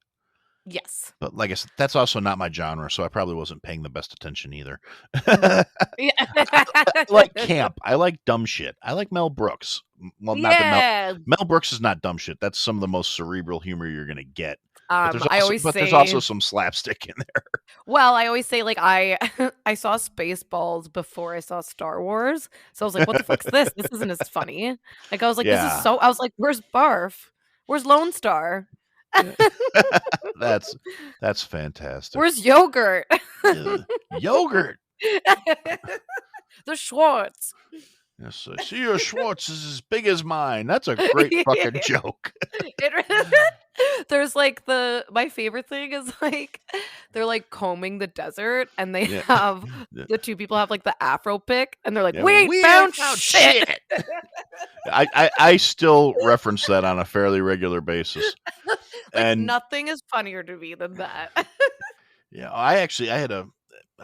Yes. But like I said, that's also not my genre, so I probably wasn't paying the best attention either. Mhm. I Yeah. like camp. I like dumb shit. I like Mel Brooks. Well, not that Yeah. Mel Brooks is not dumb shit. That's some of the most cerebral humor you're gonna get. I always There's say also some slapstick in there. well, I always say like I I saw Spaceballs before I saw Star Wars. So I was like, what the fuck's this? This isn't as funny. Like I was like, this is Yeah, so I was like, where's Barf? Where's Lone Star? that's that's fantastic. Where's yogurt? Yogurt. The Schwartz. Yes, I see your Schwartz is as big as mine. That's a great fucking joke. There's like my favorite thing is like they're like combing the desert and they Yeah. have the two people have like the afro pick and they're like, Yeah, we ain't found shit. I still reference that on a fairly regular basis. Like And nothing is funnier to me than that. yeah, I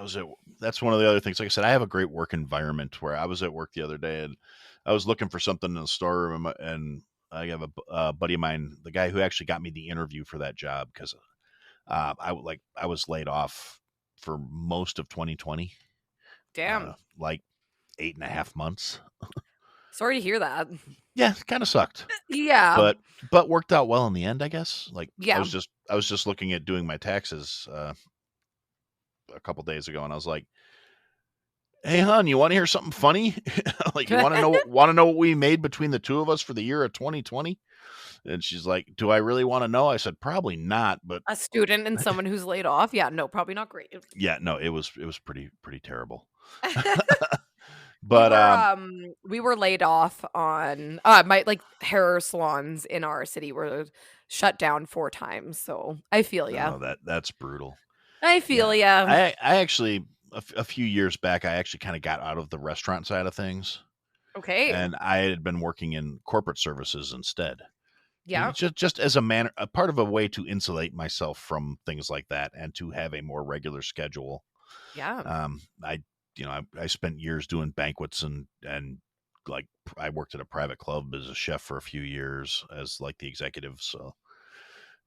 was at that's one of the other things. Like I said, I have a great work environment where I was at work the other day and I was looking for something in the storeroom and I have a buddy of mine, the guy who actually got me the interview for that job because I was laid off for most of 2020, Damn. like 8.5 months. Sorry to hear that. Yeah, kind of sucked, Yeah. but worked out well in the end, I guess. Like Yeah. I was just looking at doing my taxes a couple days ago, and I was like, "Hey, hon, you want to hear something funny? Like, you want to know what we made between the two of us for the year of 2020?" And she's like, "Do I really want to know?" I said, "Probably not, but A student and someone who's laid off. Yeah, no, probably not great. yeah, no, it was pretty terrible." We But were we were laid off on my like hair salons in our city were shut down 4 times. So I feel ya. oh, that's brutal. I Yeah, feel ya. I actually a few years back, I actually kind of got out of the restaurant side of things, Okay. and I had been working in corporate services instead. Yeah. Just as a part of a way to insulate myself from things like that and to have a more regular schedule. Yeah. I I spent years doing banquets and like I worked at a private club as a chef for a few years as like the executive. So,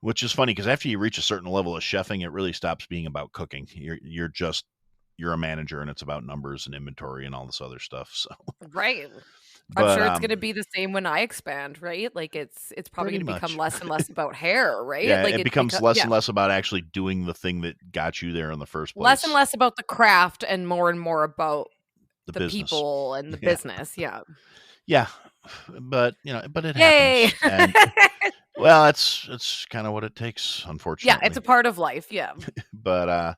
which is funny because after you reach a certain level of chefing, it really stops being about cooking. You're a manager and it's about numbers and inventory and all this other stuff. So, Right. I'm but sure it's gonna be the same when I expand, right? Like it's probably pretty gonna become much. less and less about hair, right? Yeah, Like it it's becomes because less yeah. and less about actually doing the thing that got you there in the first Less and place, less about the craft and more about the the business. people and the Yeah. business. Yeah. Yeah. But, but it Yay. happens. And well, it's kind of what it takes, Yeah, it's a unfortunately. part of life. Yeah. But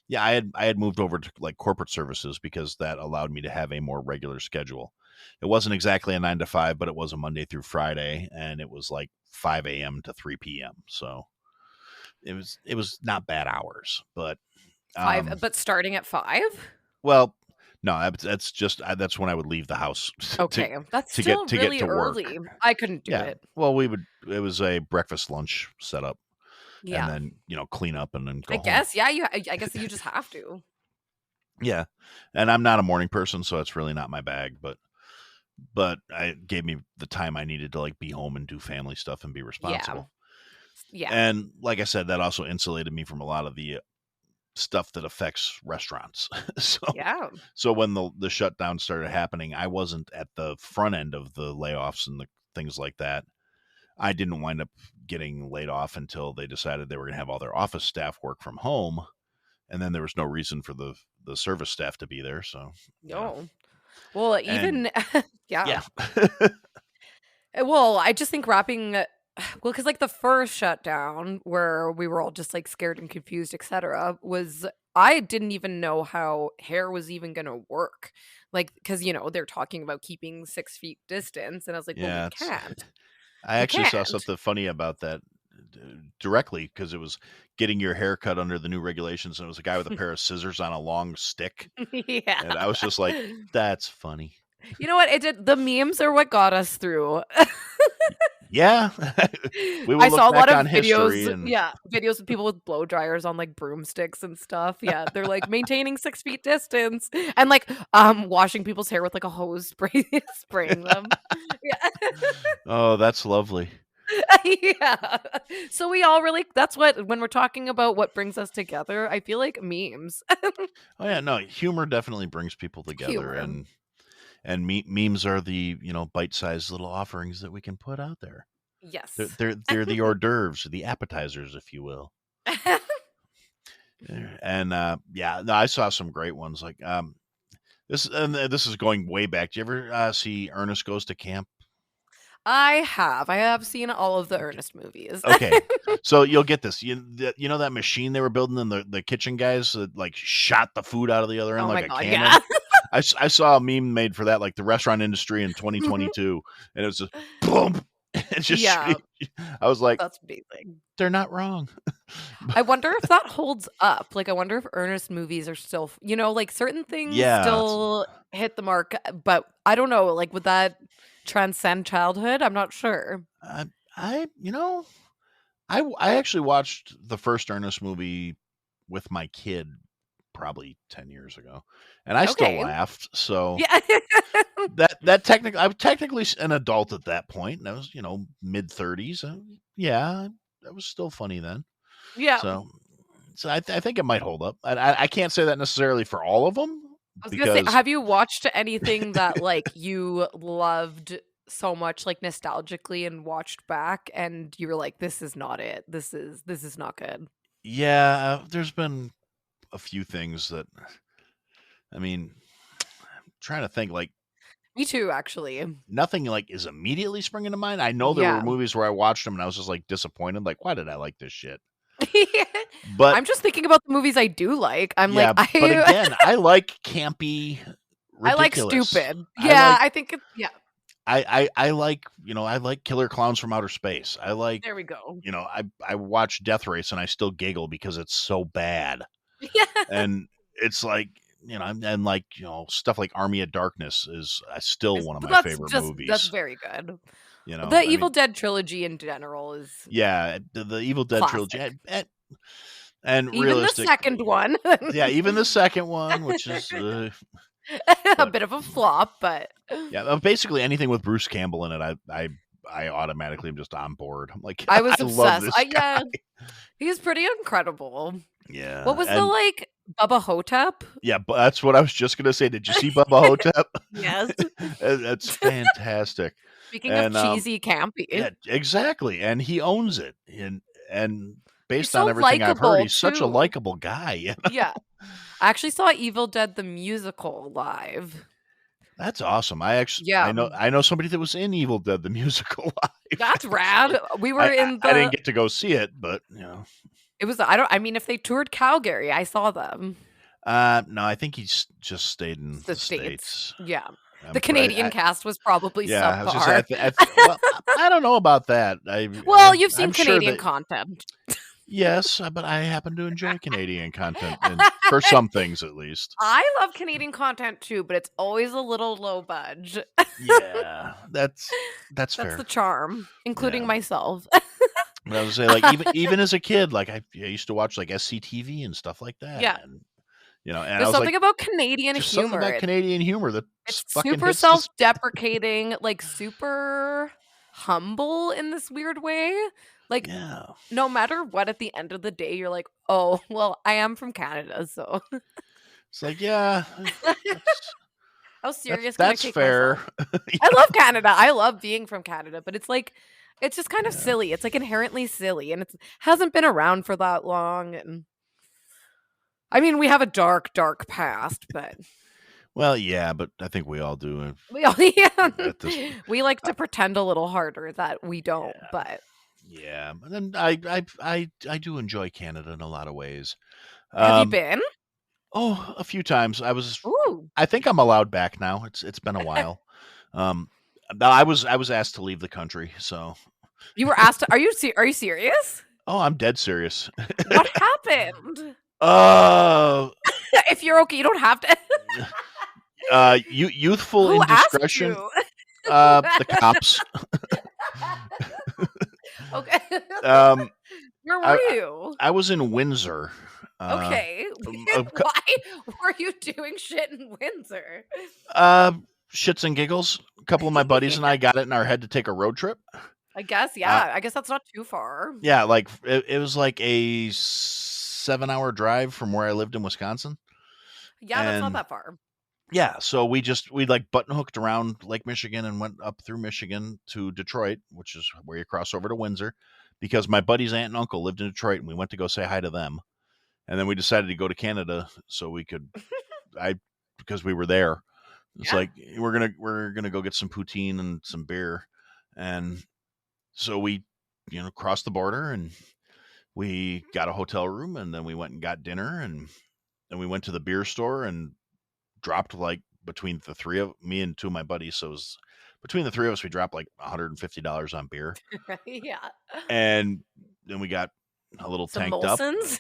yeah, I had moved over to like corporate services because that allowed me to have a more regular schedule. It wasn't exactly a 9 to 5, but it was a Monday through Friday and it was like 5 a.m. to 3 p.m. So it was not bad hours, but Five, um but starting at 5? well, no, that's just that's when I would leave the house to Okay, that's still to get really to work. early. I couldn't do Yeah. it. Well, it was a breakfast lunch setup and Yeah. then, clean up and then I go home. guess, yeah, I guess you just have to. Yeah. And I'm not a morning person, so it's really not my bag, but it gave me the time I needed to like be home and do family stuff and be Yeah. responsible. Yeah. And like I said, that also insulated me from a lot of the stuff that affects restaurants. so Yeah. so when the shutdown started happening, I wasn't at the front end of the layoffs and the things like that. I didn't wind up getting laid off until they decided they were going to have all their office staff work from home, and then there was no reason for the service staff to be there. So, No. Well, and even yeah. yeah, Well, I just think wrapping well, because like the first shutdown where we were all just like scared and confused, etc., was I didn't even know how hair was even gonna work. Like, because they're talking about keeping 6 feet distance, and I was like, well, we yeah. can't. I We actually saw can't. something funny about that directly because it was getting your hair cut under the new regulations, and it was a guy with a pair of scissors on a long stick, Yeah. and I was just like, "That's funny." You know what? It did the memes are what got us through. Yeah. We will I look saw a lot back of on history videos, and yeah, videos of people with blow dryers on like broomsticks and stuff. Yeah, they're like maintaining 6 feet distance and like washing people's hair with like a hose spraying them. Yeah. oh, that's lovely. Yeah. So we all really that's what when we're talking about what brings us together, I feel like memes. Oh yeah, no, humor definitely brings people together, Humor. and memes are the, bite-sized little offerings that we can put out there. They're Yes. they're they're the hors d'oeuvres, the appetizers, if you will. And yeah, no, I saw some great ones. Like this is going way back. Do you ever see Ernest Goes to Camp? I have. I have seen all of the Okay. Ernest movies. Okay, so you'll get this. You know that machine they were building, and the kitchen guys that like shot the food out of the other end Oh like my a god, cannon. yeah. I saw a meme made for that, like the restaurant industry in 2022, and it was just boom. It just Yeah, I was like, that's amazing. they're not wrong. I wonder if that holds up. Like, I wonder if Ernest movies are still, like certain things Yeah, still hit the mark, but I don't know. Like, would that transcend childhood? I'm not sure. I, I you know I actually watched the first Ernest movie with my kid probably 10 years ago, and I still Okay. laughed. So Yeah. that technically, I was technically an adult at that point, and I was mid 30s. Yeah, that was still funny then. Yeah. So I think it might hold up. I can't say that necessarily for all of them I was gonna say, because have you watched anything that like you loved so much, like nostalgically, and watched back, and you were like, "This is not it. This is not good." yeah, there's been a few things that I mean, I'm trying to think like Me too, actually. nothing like is immediately springing to mind. I know there were Yeah. movies where I watched them and I was just like disappointed, like why did I like this shit? But I'm just thinking about the movies I do like. I'm like, yeah, but again, I like campy, I like ridiculous. stupid. I Yeah, like I think it's yeah, I like I like Killer Clowns from Outer Space. I like there we go. I watch Death Race and I still giggle because it's so bad. Yeah. And it's like and like stuff like Army of Darkness is still one of But my favorite that's movies. very good. You know, The I Evil mean, Dead trilogy in general is yeah, the Evil Dead trilogy, classic. and Even the second realistically, one. yeah, even the second one, which is, A but bit of a flop, but yeah, basically anything with Bruce Campbell in it, I automatically am just on board. I'm like, I I was love obsessed. this guy. Yeah, he's pretty incredible. What Yeah, was the, and like, Bubba Hotep? yeah, but that's what I was just gonna say. Did you see Bubba Hotep? Yes. That's fantastic. Speaking of And cheesy campy, yeah, exactly. And he owns it. And he's based on so everything I've heard, likable he's such a too. likable guy. Yeah. I actually saw Evil Dead the musical live. That's awesome. Yeah, I know somebody that was in Evil Dead the musical live. that's rad. We were in I didn't the get to go see it, but it was I mean, if they toured Calgary, I saw them. no, I think he's just stayed in The the States. States. Yeah. I'm The Canadian cast was probably Yeah, I was just say, subpar. well, I don't know about that. Well, you've seen I'm sure Canadian that content. yes, but I happen to enjoy Canadian content, and for some things at least. I love Canadian content too, but it's always a little low budge. Yeah, that's That's the fair. charm, including Yeah, myself. but I was say like even as a kid, like I used to watch like SCTV and stuff like that, Yeah. and and I There's was like, something about Canadian there's something humor. about Canadian humor that It's fucking super hits the self-deprecating, like super humble in this weird way. Like yeah. no matter what at the end of the day you're like, "Oh, well, I am from Canada, so It's like yeah, that's how that's serious can I that's take fair. myself?" I love Canada. I love being from Canada, but it's like it's just kind of Yeah. silly. It's like inherently silly and it hasn't been around for that long and I mean, we have a dark, dark past, but Well, yeah, but I think we all do we all yeah. at this. We like Uh, to pretend a little harder that we don't, yeah, but yeah, and then I do enjoy Canada in a lot of ways. have you Um, been? a few times Ooh. I think I'm allowed back now. It's been a while. Um, no, I was asked to leave the country, so You were asked to, are you serious? oh, I'm dead serious. What happened? Uh, If you're okay, you don't have to. youthful Who asked indiscretion. you? The cops. Um, Where were I you? I was in Windsor. Uh, Okay. um, a cou- Why were you doing shit in Windsor? uh, Shits and giggles. A couple of my buddies and Yeah, I got it in our head to take a road trip. I guess, Uh, yeah. I guess that's not too far. yeah, like it was like a 7-hour drive from where I lived in Wisconsin, Yeah, that's not and that far. yeah, so we like button hooked around Lake Michigan and went up through Michigan to Detroit, which is where you cross over to Windsor, because my buddy's aunt and uncle lived in Detroit, and we went to go say hi to them. And then we decided to go to Canada so we could, I because we were there. It's Yeah. like we're gonna go get some poutine and some beer, and so we, crossed the border and we got a hotel room, and then we went and got dinner, and then we went to the beer store and dropped like between the three of me and two of my buddies. So it was, between the three of us, we dropped like $150 on beer, Yeah. and then we got a little Some tanked up. Molsons?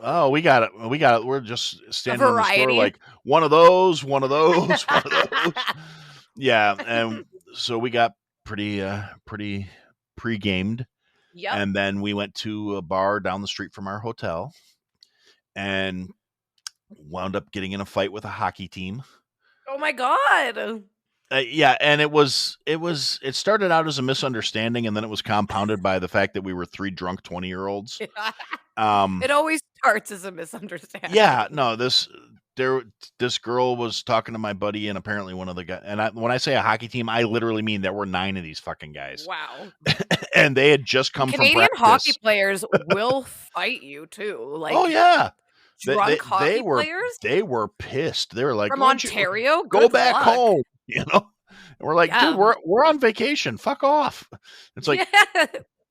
Oh, we got it. We got it. We're just A standing in the store variety. like one of those, one of those, one of those. Yeah, and so we got pretty pre-gamed, Yep. and then we went to a bar down the street from our hotel and wound up getting in a fight with a hockey team. Oh my god. Yeah, and it started out as a misunderstanding, and then it was compounded by the fact that we were three drunk 20-year-olds. It always starts as a Yeah, misunderstanding. no, this girl was talking to my buddy, and apparently one of the guys. And when I say a hockey team, I literally mean there were 9 of these fucking guys, Wow. and they had just come from Canadian hockey practice. players will fight you too. Oh Like yeah, they they, drunk they hockey were players they were pissed. They were like, from "Why don't you Ontario, go good back luck. home?" You know, and we're like, "Dude, Yeah. we're on vacation. Fuck off." It's like, Yeah.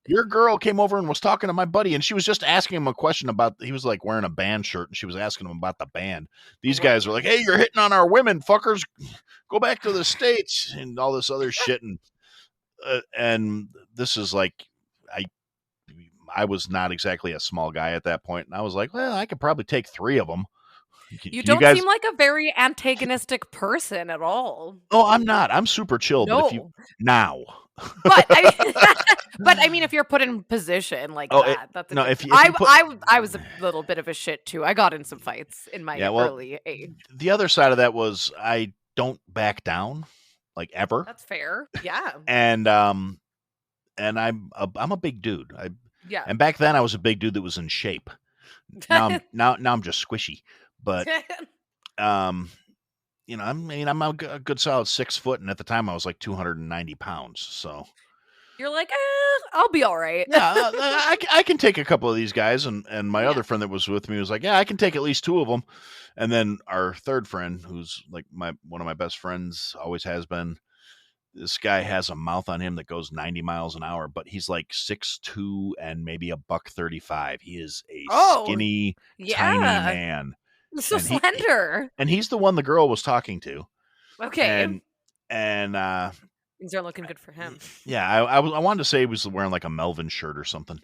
your girl came over and was talking to my buddy, and she was just asking him a question about. He was like wearing a band shirt, and she was asking him about the band. These guys were like, "Hey, you're hitting on our women, fuckers. Go back to the States," and all this other shit. And this is like, I I was not exactly a small guy at that point, and I was like, "Well, I could probably take 3 of them." You Can you don't guys? seem like a very antagonistic person at all. Oh, I'm not. I'm super chill. But if you No. now, But I mean but I mean if you're put in position like oh, that's a no, different if you put, I was a little bit of a shit too. I got in some fights in yeah, my well, early age. the other side of that was I don't back down, like, ever. That's fair. Yeah. And and I'm a big dude. Yeah. And back then I was a big dude that was in shape. Now I'm just squishy. But um I mean, I'm a good solid 6 foot, and at the time I was like 290 pounds. So You're like, I'll be all right. yeah, I can take a couple of these guys, and my Yeah. other friend that was with me was like, yeah, I can take at least 2 of them. And then our third friend, who's like one of my best friends, always has been. This guy has a mouth on him that goes 90 miles an hour, but he's like 6'2" and maybe a buck 35. He is a Oh, skinny, tiny yeah. man, So and slender. he's the one the girl was talking to, Okay. and and Things are looking good for him. yeah, I wanted to say he was wearing like a Melvin shirt or something.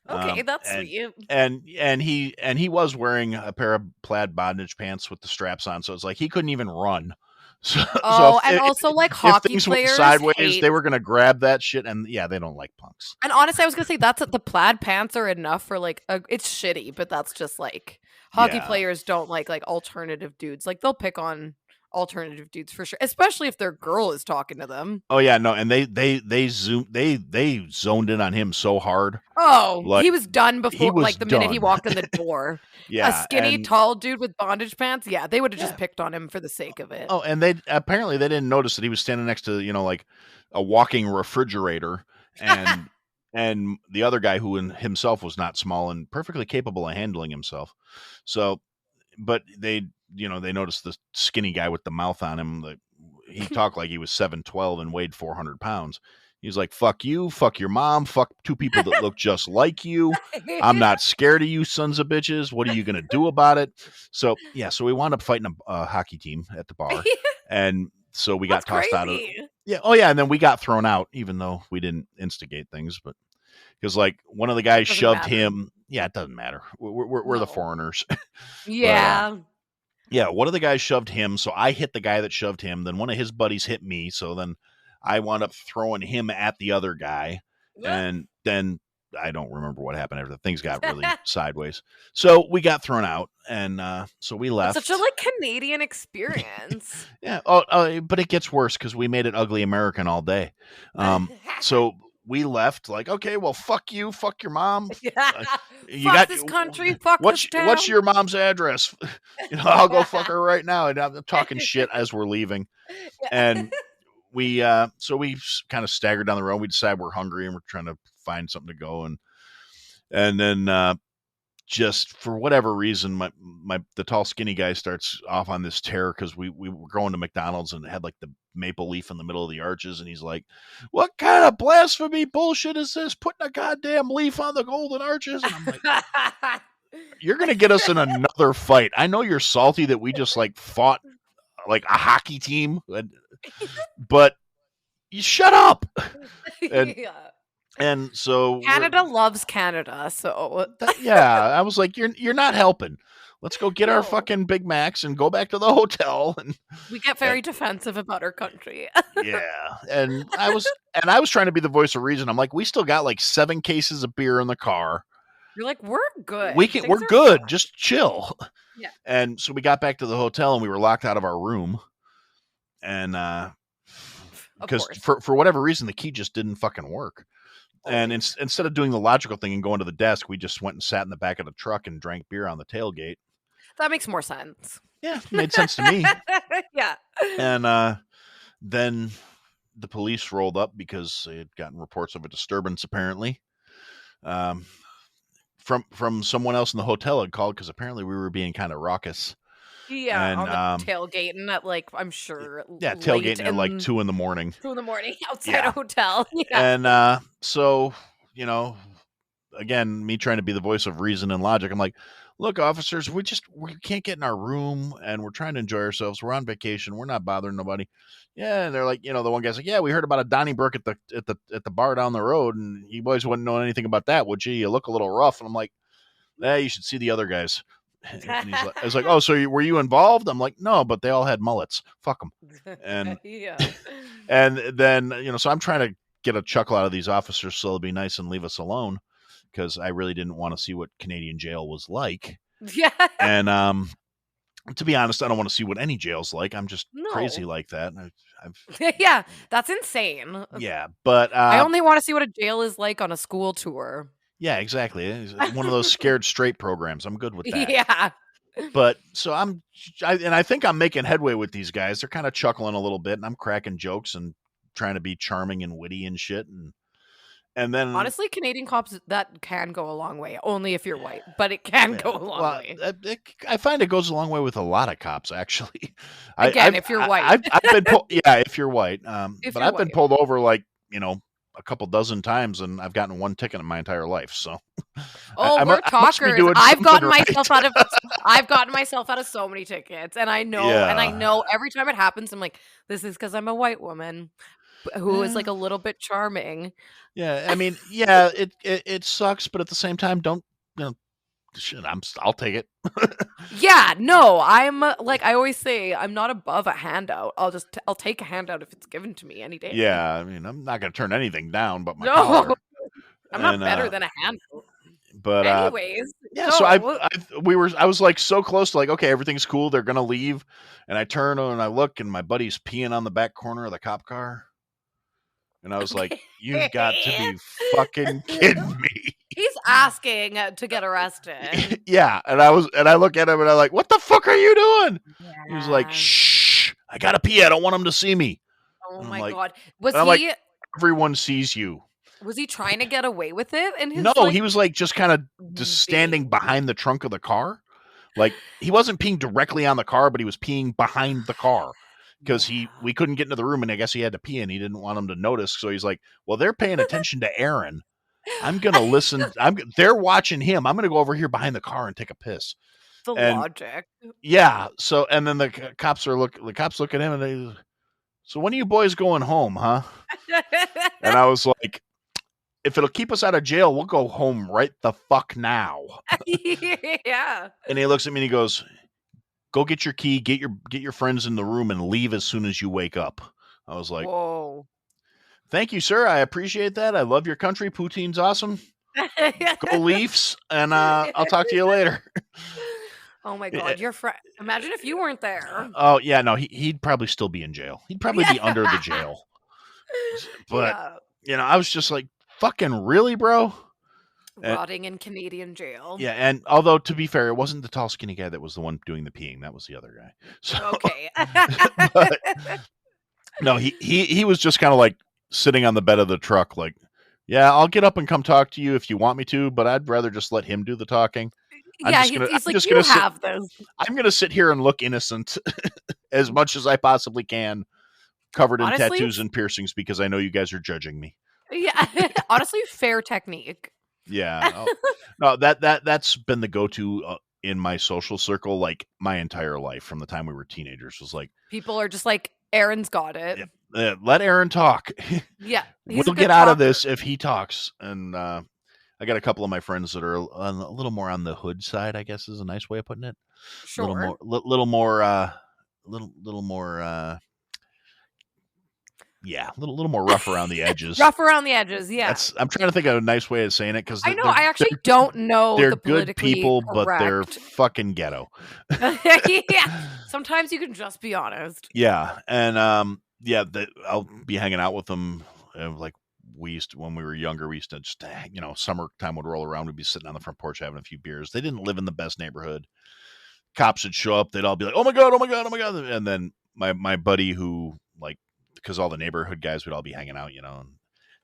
Okay, that's And sweet. he was wearing a pair of plaid bondage pants with the straps on, so it's like he couldn't even run. So Oh, and also like if hockey things went players sideways, hate. they were gonna grab that shit, and yeah, they don't like punks. And honestly, I was gonna say the plaid pants are enough for like it's shitty, but that's just like hockey Yeah. players don't like alternative dudes. Like they'll pick on alternative dudes for sure, especially if their girl is talking to them. Oh yeah, no, and they zoned in on him so hard, Oh, like he was done he before was like the minute he done. walked in the door. A Yeah, skinny, and tall dude with bondage pants. Yeah, they would have just yeah. picked on him for the sake of it. Oh, and they didn't notice that he was standing next to, like a walking refrigerator, and the other guy who himself was not small and perfectly capable of handling himself. So, but they noticed the skinny guy with the mouth on him. That he talked like he was 7'12" and weighed 400 pounds. He was like, "Fuck you, fuck your mom, fuck 2 people that look just like you. I'm not scared of you, sons of bitches. What are you gonna do about it?" So yeah, so we wound up fighting a hockey team at the bar, and so we That's got tossed out of. crazy. Yeah, oh yeah, and then we got thrown out, even though we didn't instigate things, but because like one of the guys Doesn't shoved matter. him. Yeah, it doesn't matter. We're the No. foreigners, but Yeah. yeah, one of the guys shoved him, so I hit the guy that shoved him. Then one of his buddies hit me, so then I wound up throwing him at the other guy, and then I don't remember what happened after that. Things got really sideways. So we got thrown out, and so we That's such a left. like Canadian experience. Yeah. But it gets worse because we made it ugly American all day. So we left like, okay, well, fuck you, fuck your mom. Yeah. Uh, you Fuck got this country, fuck this what's town. your mom's address? I'll go fuck her right now. And I'm talking shit as we're leaving, Yeah. and we so we kind of staggered down the road. We decide we're hungry and we're trying to find something to go, and then just for whatever reason, my the tall skinny guy starts off on this tear because we were going to McDonald's and it had like the maple leaf in the middle of the arches, and he's like, "What kind of blasphemy bullshit is this? Putting a goddamn leaf on the golden arches?" And I'm like, "You're gonna get us in another fight. I know you're salty that we just like fought like a hockey team, but you shut up." And Yeah. and so Canada loves Canada, so yeah, I was like, "You're not helping. Let's go get our no. fucking Big Macs and go back to the hotel." We get And very defensive about our country. yeah, and I was trying to be the voice of reason. I'm like, "We still got like 7 cases of beer in the car. You're like, "We're We're good. Things are good. fine." Just chill." Yeah. And so we got back to the hotel and we were locked out of our room, and Of because course. for whatever reason the key just didn't fucking work. And Always. instead of doing the logical thing and going to the desk, we just went and sat in the back of the truck and drank beer on the tailgate. That makes more sense. Yeah, made sense to me. Yeah. And then the police rolled up because they had gotten reports of a disturbance apparently. Um, from someone else in the hotel had called because apparently we were being kind of raucous. Yeah, And on the tailgating at, like, I'm sure yeah, late tailgating at like in 2 in the morning. 2 in the morning outside a Yeah. hotel. Yeah. And so, again, me trying to be the voice of reason and logic, I'm like, "Look, officers, we can't get in our room and we're trying to enjoy ourselves. We're on vacation. We're not bothering nobody." Yeah, and they're like, the one guy's like, "Yeah, we heard about a Donnybrook at the bar down the road, and you boys wouldn't know anything about that, would you? You look a little rough." And I'm like, you should see the other guys. And I was like, "Oh, so were you involved?" I'm like, "No, but they all had mullets. Fuck them." And Yeah. and then so I'm trying to get a chuckle out of these officers so they'll be nice and leave us alone because I really didn't want to see what Canadian jail was like. Yeah. And to be honest, I don't want to see what any jail's like. I'm just crazy No. like that. Yeah, that's insane. Yeah, but I only wanna see what a jail is like on a school tour. yeah, exactly. It's one of those scared straight programs. I'm good with that. Yeah. But so I think I'm making headway with these guys. They're kind of chuckling a little bit, and I'm cracking jokes and trying to be charming and witty and shit. And then Honestly, Canadian cops, that can go a long way, only if you're white, but it can yeah, go a long well, way. I find it goes a long way with a lot of cops. Actually, Again, if you're white. I've been yeah, if you're white, If but you're I've been white. pulled over like a couple dozen times, and I've gotten 1 ticket in my entire life. So Oh, I we're must be talkers. doing I've something gotten right. I've gotten myself out of so many tickets, and I Yeah. know every time it happens, I'm like, "This is because 'cause I'm a white woman who is, Yeah. like, a little bit charming." Yeah, I mean, yeah, it sucks, but at the same time, don't shit. I'll take it. Yeah, no, I'm, like I always say, I'm not above a handout. I'll take a handout if it's given to me any day. Yeah, I mean, I'm not gonna turn anything down but my No, collar. I'm not And better than a handout. but Anyways, yeah, so no. I was like so close to like, okay, everything's cool. They're gonna leave, and I turn and I look, and my buddy's peeing on the back corner of the cop car, and I was like, "You've got to be fucking kidding me!" He's asking to get arrested. Yeah, and I look at him and I'm like, "What the fuck are you doing?" He was like, Yeah. "Shh, I gotta pee. I don't want him to see me." Oh And my god. I'm like, "Everyone sees you." Was he trying to get away with it in No, his, like, he was like just kind of just standing being behind the trunk of the car. Like he wasn't peeing directly on the car, but he was peeing behind the car because Yeah. we couldn't get into the room, and I guess he had to pee, and he didn't want them to notice. So he's like, "Well, they're paying attention to Aaron. I'm gonna listen. They're watching him. I'm gonna go over here behind the car and take a piss." The And logic. yeah, so and then the cops look at him and they, "So when are you boys going home, huh?" And I was like, "If it'll keep us out of jail, we'll go home right the fuck now." Yeah. And he looks at me and he goes, "Go get your key, get your friends in the room, and leave as soon as you wake up." I was like, Whoa. "Thank you, sir. I appreciate that. I love your country. Poutine's awesome." Go Leafs, and I'll talk to you later. Oh my god, your friend. Imagine if you weren't there. Oh yeah, no, he'd probably still be in jail. He'd probably Yeah. be under the jail. But Yeah. I was just like, fucking really, bro? And Rotting in Canadian jail. yeah, and although to be fair, it wasn't the tall, skinny guy that was the one doing the peeing. That was the other guy. So, Okay. but no, he was just kind of like sitting on the bed of the truck, like, yeah, I'll get up and come talk to you if you want me to, but I'd rather just let him do the talking. Yeah, he's I'm like, just "You gonna sit. have this." I'm gonna sit here and look innocent as much as I possibly can, covered in Honestly, tattoos and piercings, because I know you guys are judging me. yeah. Honestly, fair technique. Yeah. No, that's been the go-to in my social circle, like my entire life from the time we were teenagers. Was like, People are just like, "Aaron's got it." let Aaron talk. Yeah, he's a We'll get good out of talker. this if he talks. And I got a couple of my friends that are a little more on the hood side, I guess is a nice way of putting it. A little Sure. more, little more. Yeah, a little more rough around the edges. Rough around the edges, yeah. I'm trying to think of a nice way of saying it, because I know, I actually don't know they're the good politically people, but they're correct. fucking ghetto. Yeah. Sometimes you can just be honest. Yeah, and yeah, I'll be hanging out with them. Like we used to, when we were younger, we used to just, summertime would roll around, we'd be sitting on the front porch having a few beers. They didn't live in the best neighborhood. Cops would show up, they'd all be like, "Oh my god, oh my god, oh my god!" And then my buddy, who, like, because all the neighborhood guys would all be hanging out, and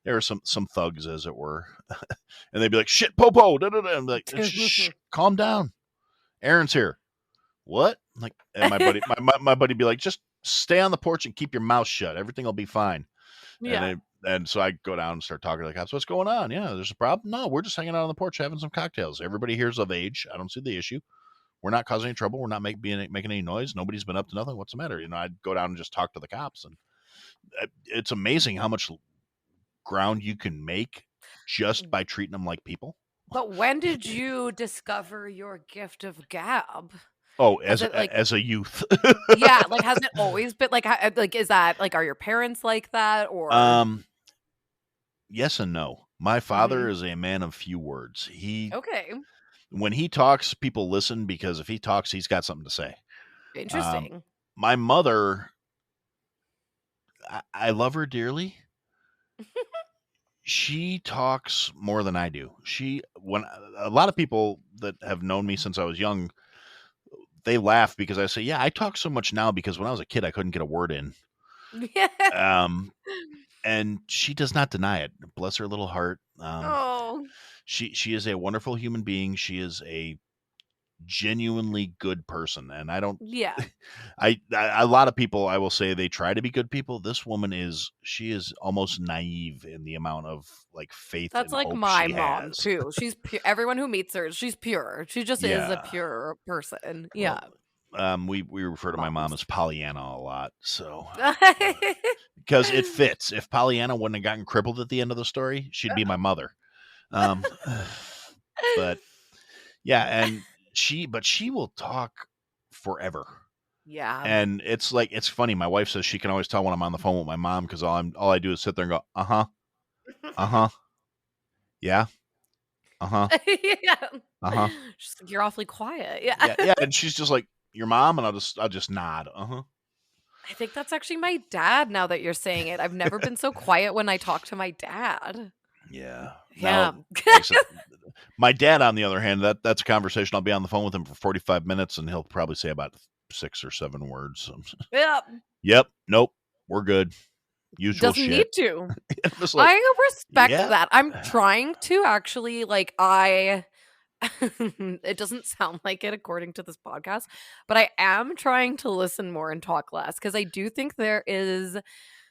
there were some thugs, as it were, and they'd be like, "Shit, popo," da da da. I'm like, "Shh, calm down. Aaron's here." What? Like, and my buddy, my buddy, be like, "Just stay on the porch and keep your mouth shut. Everything will be fine." Yeah. And so I go down and start talking to the cops. "What's going on? Yeah, there's a problem. No, we're just hanging out on the porch having some cocktails. Everybody here's of age. I don't see the issue. We're not causing any trouble. We're not making any noise. Nobody's been up to nothing. What's the matter?" I'd go down and just talk to the cops, and it's amazing how much ground you can make just by treating them like people. But when did you discover your gift of gab? Oh, Has it, like as a youth. yeah, like, has it always been like, is that like, are your parents like that, or um, yes and no. My father Mhm. is a man of few words. Okay, When he talks, people listen, because if he talks, he's got something to say. Um, interesting. my mother, I love her dearly. She talks more than I do. When a lot of people that have known me since I was young, they laugh because I say, "Yeah, I talk so much now because when I was a kid, I couldn't get a word in." Yeah. Um, and she does not deny it. Bless her little heart. Oh, She is a wonderful human being. She is a genuinely good person, and I don't. yeah. A lot of people, I will say, they try to be good people. This woman she is almost naive in the amount of, like, faith That's and like hope my she mom has. too. She's everyone who meets her, she's pure. She just is a Yeah. pure person. Yeah. Well, we refer to my mom Moms. as Pollyanna a lot, so because it fits. If Pollyanna wouldn't have gotten crippled at the end of the story, she'd be my mother. Um, but yeah, and she will talk forever. Yeah. And it's funny. My wife says she can always tell when I'm on the phone with my mom, because all I do is sit there and go, uh-huh, uh-huh, yeah, uh-huh, Yeah. uh-huh. She's like, "You're awfully quiet." Yeah. Yeah, yeah. And she's just like, "Your mom?" And I'll just nod. Uh-huh. I think that's actually my dad now that you're saying it. I've never been so quiet when I talk to my dad. Yeah. Now, Yeah. like I said, my dad, on the other hand, that's a conversation. I'll be on the phone with him for 45 minutes, and he'll probably say about 6 or 7 words. Yeah. Yep. Nope. We're good. Usual Doesn't need shit. to. It's just like, I respect yeah. that. I'm trying to actually, like, it doesn't sound like it according to this podcast, but I am trying to listen more and talk less, because I do think there is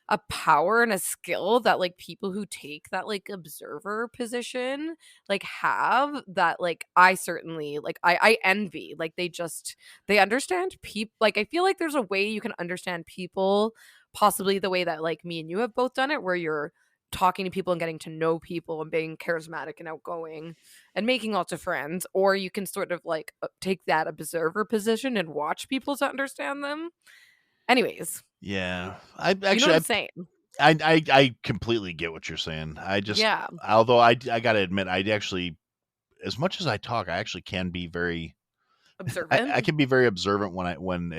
a power and a skill that, like, people who take that, like, observer position, like, have, that, like, I certainly, like, I envy. Like, they understand people. Like, I feel like there's a way you can understand people, possibly the way that, like, me and you have both done it, where you're talking to people and getting to know people and being charismatic and outgoing and making lots of friends, or you can sort of, like, take that observer position and watch people to understand them. Anyways, Yeah. I you know what actually I'm saying? I completely get what you're saying. Yeah. Although I gotta admit, I actually, as much as I talk, I actually can be very, I Observant. can be very observant when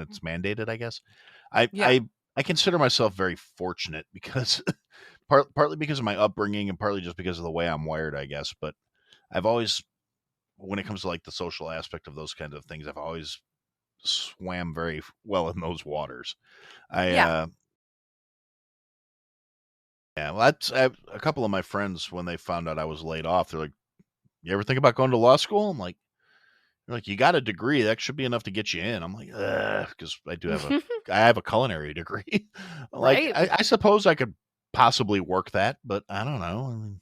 it's mandated. I guess I Yeah. I I consider myself very fortunate because partly because of my upbringing and partly just because of the way I'm wired, I guess. But I've always, when it comes to like the social aspect of those kinds of things, I've always swam very well in those waters. I Yeah. Yeah, well, a couple of my friends when they found out I was laid off, they're like, "You ever think about going to law school?" I'm like, they're like, "You got a degree, that should be enough to get you in." I'm like, because I have a culinary degree. Like, Right. I suppose I could possibly work that, but I don't know. I mean,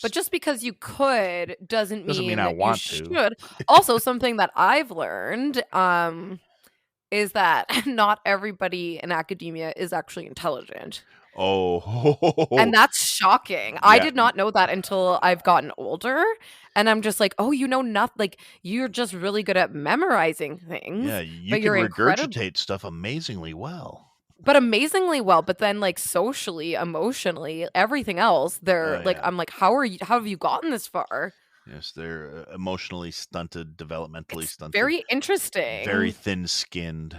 But just because you could doesn't doesn't mean mean I that you want to. should. Also, something that I've learned is that not everybody in academia is actually intelligent. And Oh, that's shocking. I yeah, did not know that until I've gotten older, and I'm just like, "Oh, you know nothing. Like, you're just really good at memorizing yeah. things, You but can you're incredible regurgitate stuff amazingly well. but amazingly well, but then, like, socially, emotionally, everything else, Oh they're like yeah, I'm like, how have you gotten this far?" yes. They're emotionally stunted, developmentally It's stunted. very Very interesting. thin-skinned.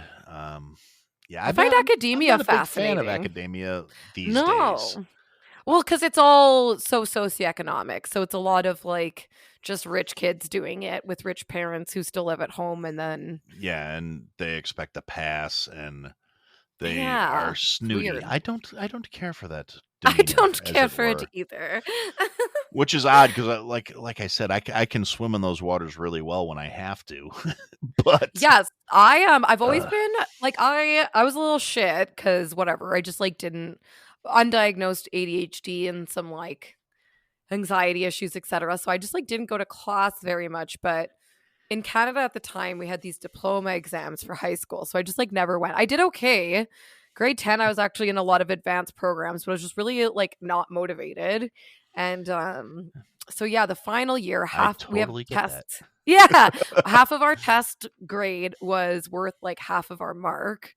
Yeah, I find I'm academia not a big fan of fascinating. academia these days. No. Well, because it's all so socioeconomic, so it's a lot of, like, just rich kids doing it with rich parents who still live at home, and then Yeah, and they expect a pass, and they yeah, are it's snooty. weird. I don't care for that I demeanor, don't as care it for it were, either. which is odd because, like I said, I can swim in those waters really well when I have to, but Yes, I've always uh, been like, I was a little shit because whatever, I just, like, didn't undiagnosed ADHD and some, like, anxiety issues, etcetera, so I just, like, didn't go to class very much, but in Canada at the time, we had these diploma exams for high school, so I just, like, never went. I did okay. Grade 10, I was actually in a lot of advanced programs, but I was just really, like, not motivated, and, so yeah, the final year, I half we have totally get that. tests. Yeah, half of our test grade was worth, like, half of our mark,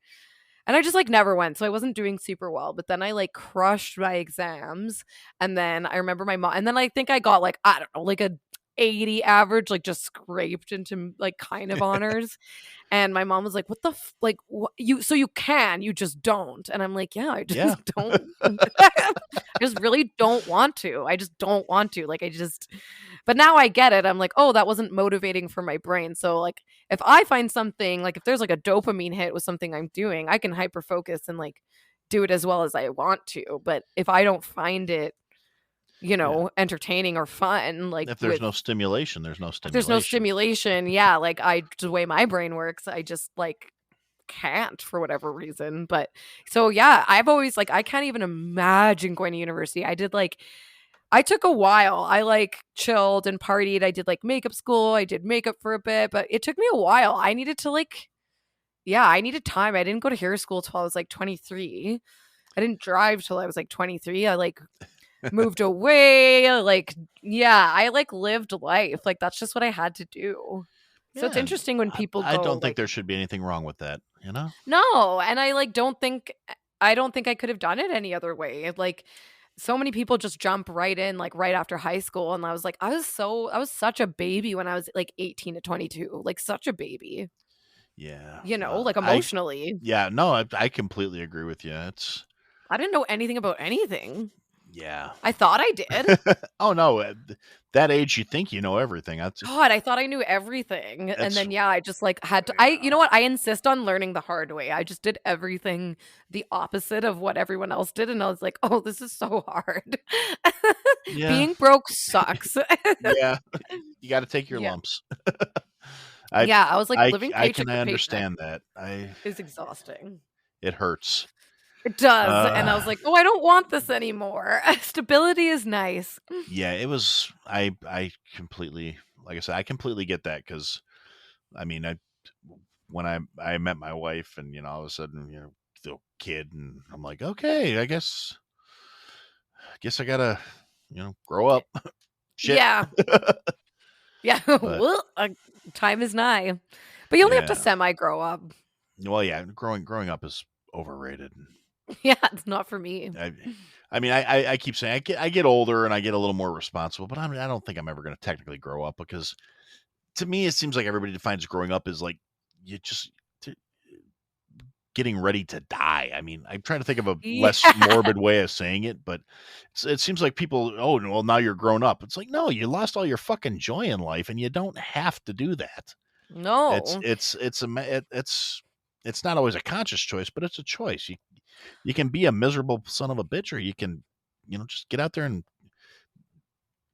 and I just, like, never went, so I wasn't doing super well, but then I, like, crushed my exams, and then I remember my mom and then I think I got, like, I don't know, like, a 80 average, like, just scraped into, like, kind of honors, and my mom was like, "What the f like, what you so you can, you just don't." And I'm like, "Yeah, I Yeah, just don't I just really don't want to. I just don't want to." Like, I just but now I get it. I'm like, "Oh, that wasn't motivating for my brain." So, like, if I find something like, if there's, like, a dopamine hit with something I'm doing, I can hyper focus and, like, do it as well as I want to, but if I don't find it, yeah. entertaining or fun, like, If there's with no stimulation, there's no if there's no stimulation. stimulation, yeah, like, the way my brain works, I just, like, can't for whatever reason, but so, yeah, I've always like, I can't even imagine going to university. I took a while. I, like, chilled and partied. I did, like, makeup school. I did makeup for a bit, but it took me a while. I needed to, like yeah, I needed time. I didn't go to hair school till I was, like, 23. I didn't drive till I was, like, 23. I, like, moved away, like yeah, I, like, lived life, like, that's just what I had to do. So it's Yeah, interesting when people I go, don't think like there should be anything wrong with that, you know? no, and I, like, I don't think I could have done it any other way, like, so many people just jump right in, like, right after high school, and I was like, I was such a baby when I was, like, 18 to 22, like, such a baby, Yeah, like, I emotionally. yeah, no, I completely agree with you. It's I didn't know anything about anything. yeah. I thought I did. Oh no, that age you think you know everything. God, I thought I knew everything, and That's then, yeah, I just, like, had to you know what? I insist on learning the hard way. I just did everything the opposite of what everyone else did, and I was like, "Oh, this is so hard." yeah, Being broke sucks. yeah. You got to take your Yeah. lumps. I Yeah, I was like, living I paycheck can to paycheck understand that. I is exhausting. It hurts. It does, and I was Uh, like, "Oh, I don't want this anymore." Stability is nice. yeah, it was. I completely, like I said, I completely get that because I mean, when I met my wife, and all of a sudden, the kid, and I'm like, okay, guess I gotta, grow up. Shit. Yeah. Yeah. But Well, time is nigh. But you only have to yeah, semi grow up. well, yeah, growing up is overrated. Yeah, it's not for me. I, I mean, I keep saying I get older and I get a little more responsible, but I don't think I'm ever going to technically grow up because to me it seems like everybody defines growing up as like you just t- getting ready to die. I mean, I'm trying to think of a Yeah. less morbid way of saying it, but it seems like people, oh, well, now you're grown up. It's like, no, you lost all your fucking joy in life, and you don't have to do that. No. It's not always a conscious choice, but it's a choice. You can be a miserable son of a bitch, or you can, just get out there and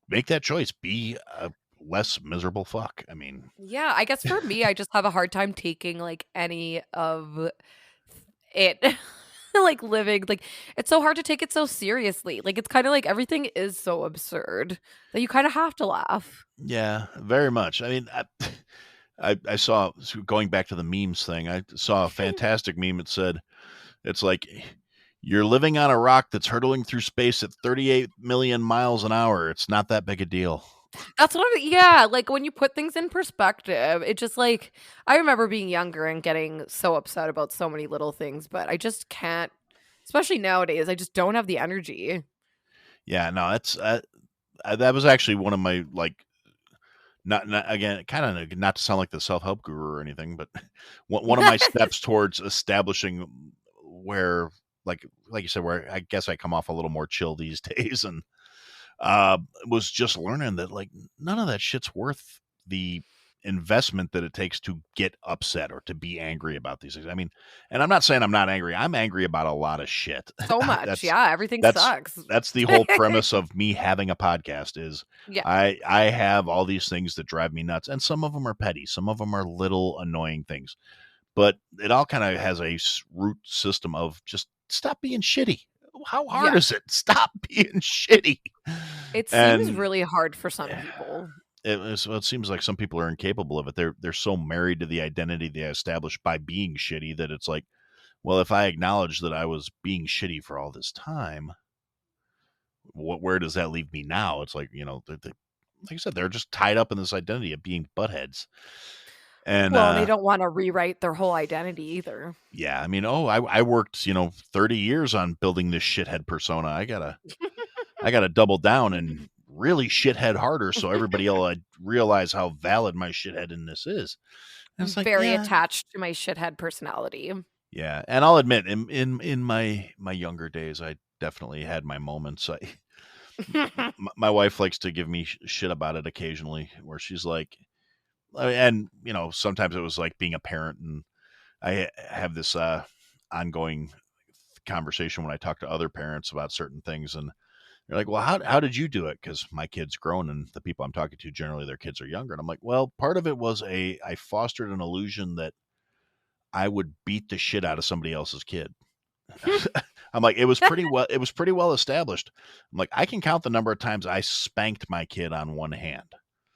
make that choice. Be a less miserable fuck. I mean, Yeah, I guess for me, I just have a hard time taking, like, any of it. Like, living like, it's so hard to take it so seriously. Like, it's kinda like everything is so absurd that you kinda have to laugh. yeah, very much. I mean, I saw, so going back to the memes thing, I saw a fantastic meme. It said, it's like, you're living on a rock that's hurtling through space at 38 million miles an hour. It's not that big a deal. That's what yeah, like, when you put things in perspective, it just, like I remember being younger and getting so upset about so many little things, but I just can't especially nowadays, I just don't have the energy. Yeah, no, that was actually one of my, like, not again, kind of not to sound like the self help guru or anything, but one of my steps towards establishing where, like you said, where I guess I come off a little more chill these days, and was just learning that like none of that shit's worth the investment that it takes to get upset or to be angry about these things. I mean, and I'm not saying I'm not angry. I'm angry about a lot of shit. So much, that's yeah, everything that's sucks. that's the whole premise of me having a podcast is Yeah, I have all these things that drive me nuts, and some of them are petty, some of them are little annoying things, but it all kind of has a root system of just stop being shitty. How hard yeah. is it? Stop being shitty. It seems And really hard for some people. it seems like some people are incapable of it. They're so married to the identity they established by being shitty that it's like, well, if I acknowledge that I was being shitty for all this time, where does that leave me now? It's like, like I said, they're just tied up in this identity of being buttheads. And Well, and they don't wanna rewrite their whole identity either. yeah, I mean, oh, I worked 30 years on building this shithead persona. I gotta double down and really shithead harder so everybody will realize how valid my shitheadedness is. And I'm it's like, very yeah, attached to my shithead personality. yeah. And I'll admit, in my younger days, I definitely had my moments. My wife likes to give me shit about it occasionally, where she's like, and sometimes it was like being a parent, and I have this ongoing conversation when I talk to other parents about certain things, and you're like, well, how did you do it? Because my kid's grown, and the people I'm talking to generally their kids are younger, and I'm like, well, part of it was I fostered an illusion that I would beat the shit out of somebody else's kid. I'm like, it was pretty well established. I'm like, I can count the number of times I spanked my kid on one hand.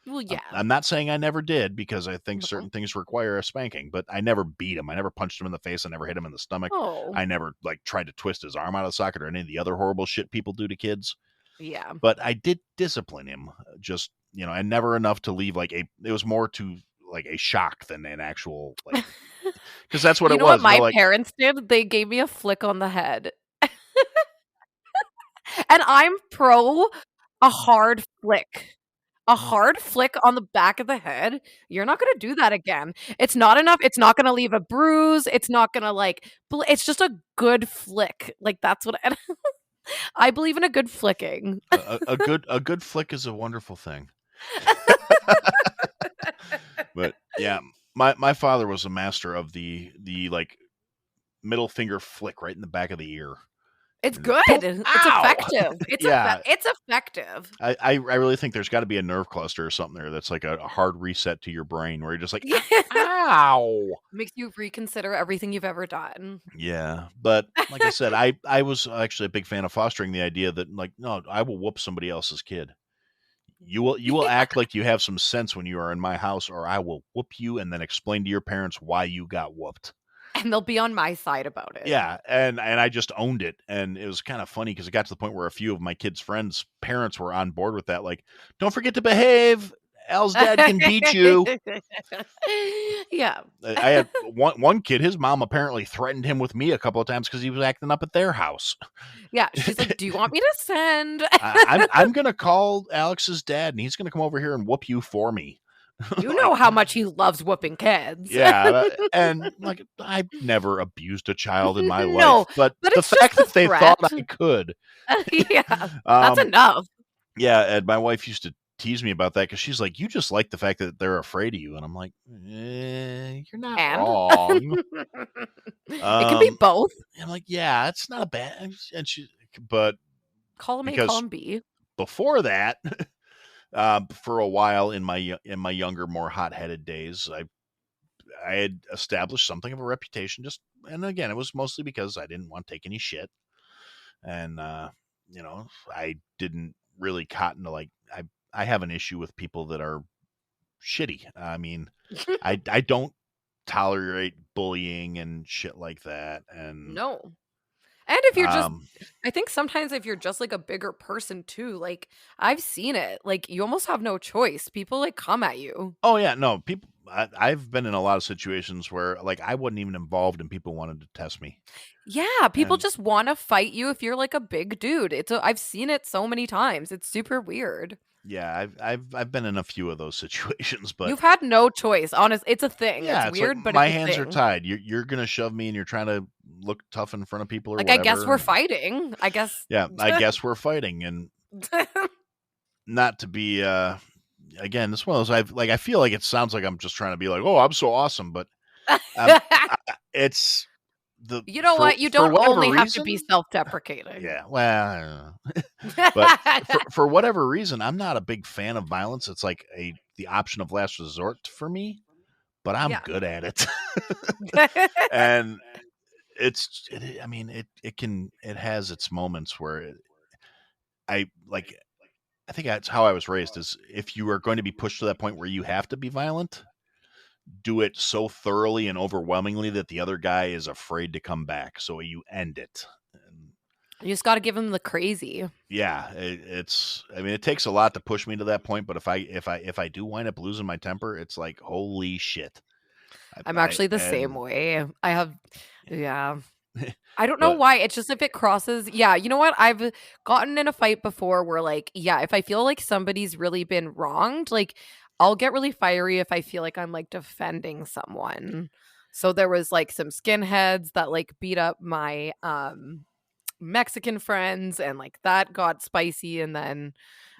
Well, I'm, yeah. I'm not saying I never did because I think No. certain things require a spanking, but I never beat him. I never punched him in the face. I never hit him in the stomach. Oh, I never like tried to twist his arm out of the socket or any of the other horrible shit people do to kids. yeah. But I did discipline him, just and never enough to leave like it was more to like a shock than an actual like because that's what You it know what was. my Like, parents did? They gave me a flick on the head. And I'm pro a hard flick. A hard flick on the back of the head, you're not gonna do that again. It's not enough it's not gonna leave a bruise, it's not gonna, like, it's just a good flick. Like, that's what I believe in a good flicking. a good flick is a wonderful thing. But yeah, my father was a master of the like middle finger flick right in the back of the ear. It's And good. boom, It's ow. effective. Yeah, It's effective. I really think there's got to be a nerve cluster or something there that's like a hard reset to your brain where you're just like, Yeah. ow. Makes you reconsider everything you've ever done. Yeah, but like I said, I was actually a big fan of fostering the idea that like, no, I will whoop somebody else's kid. You will act like you have some sense when you are in my house, or I will whoop you and then explain to your parents why you got whooped. And they'll be on my side about it. Yeah, and I just owned it, and it was kind of funny because it got to the point where a few of my kids' friends' parents were on board with that. Like, don't forget to behave. Al's dad can beat you. Yeah. I had one kid, his mom apparently threatened him with me a couple of times because he was acting up at their house. Yeah, she's like, "Do you want me to send?" I'm gonna call Alex's dad, and he's gonna come over here and whoop you for me. You know Like, how much he loves whooping kids. yeah, and like I've never abused a child in my life, No, but but the it's just fact the that they threat. thought I could, Yeah, that's um, enough. yeah, and my wife used to tease me about that because she's like, "You just like the fact that they're afraid of you," and I'm like, "You're not And wrong." it can be Um, both. I'm like, "Yeah, it's not a bad," and but Column A, because column B. before that, for a while in my younger, more hot-headed days, I had established something of a reputation. And again, it was mostly because I didn't want to take any shit, and I didn't really cotton to like I have an issue with people that are shitty. I mean, I don't tolerate bullying and shit like that, and No. And if you're just um, I think sometimes if you're just like a bigger person too, like I've seen it. Like you almost have no choice. People like come at you. oh yeah, no, people. I've been in a lot of situations where like I wasn't even involved, and people wanted to test me, Yeah, people and just want to fight you if you're like a big dude. I've seen it so many times. It's super weird. yeah, I've been in a few of those situations, but You've had no choice. Honest, it's a thing. It's yeah, it's like weird, but my it's a hands are thing. tied. You're gonna shove me, and you're trying to look tough in front of people or Like I guess whatever. we're And fighting. I guess yeah, I guess we're fighting, and not to be again. This one of those. I feel like it sounds like I'm just trying to be like, oh, I'm so awesome, but um, it's the You know what? You for don't whatever only have to be reason. self-deprecating. Yeah, well, I don't know. But for whatever reason, I'm not a big fan of violence. It's like the option of last resort for me, but I'm Yeah. good at it. And I mean, it has its moments where I like, I think that's how I was raised is if you are going to be pushed to that point where you have to be violent, do it so thoroughly and overwhelmingly that the other guy is afraid to come back. So you end it. And You just got to give them the crazy. yeah, I mean, it takes a lot to push me to that point, but if I do wind up losing my temper, it's like, holy shit. I'm I actually the same and way. I have yeah. I don't know but why. It's just if it crosses yeah, you know what? I've gotten in a fight before where like, yeah, if I feel like somebody's really been wronged, like I'll get really fiery if I feel like I'm like defending someone. So there was like some skinheads that like beat up my Mexican friends and like that got spicy and then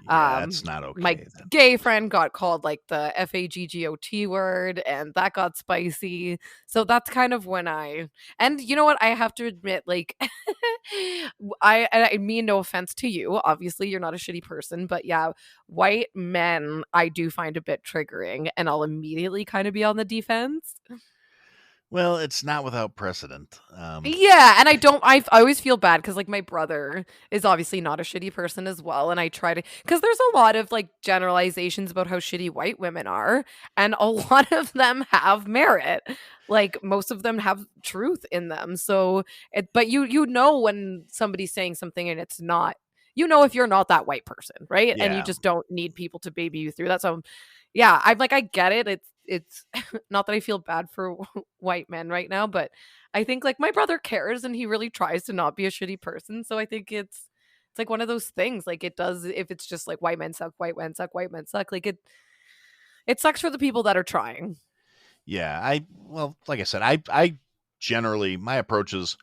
yeah, that's not my okay then. gay friend got called like the FAGGOT word and that got spicy. So that's kind of when and you know what I have to admit like I mean no offense to you. Obviously you're not a shitty person, but yeah, white men I do find a bit triggering and I'll immediately kind of be on the defense. Well, it's not without precedent. Yeah, and I always feel bad because like my brother is obviously not a shitty person as well, and I try to because there's a lot of like generalizations about how shitty white women are, and a lot of them have merit. Like most of them have truth in them. So, but you know when somebody's saying something and it's not, you know if you're not that white person, right? And you Yeah, just don't need people to baby you through that. So, yeah, I'm like I get it. It's not that I feel bad for white men right now, but I think like my brother cares and he really tries to not be a shitty person. So I think it's like one of those things. Like it does if it's just like white men suck, white men suck, white men suck. Like it sucks for the people that are trying. yeah. Well, like I said, I generally my approach is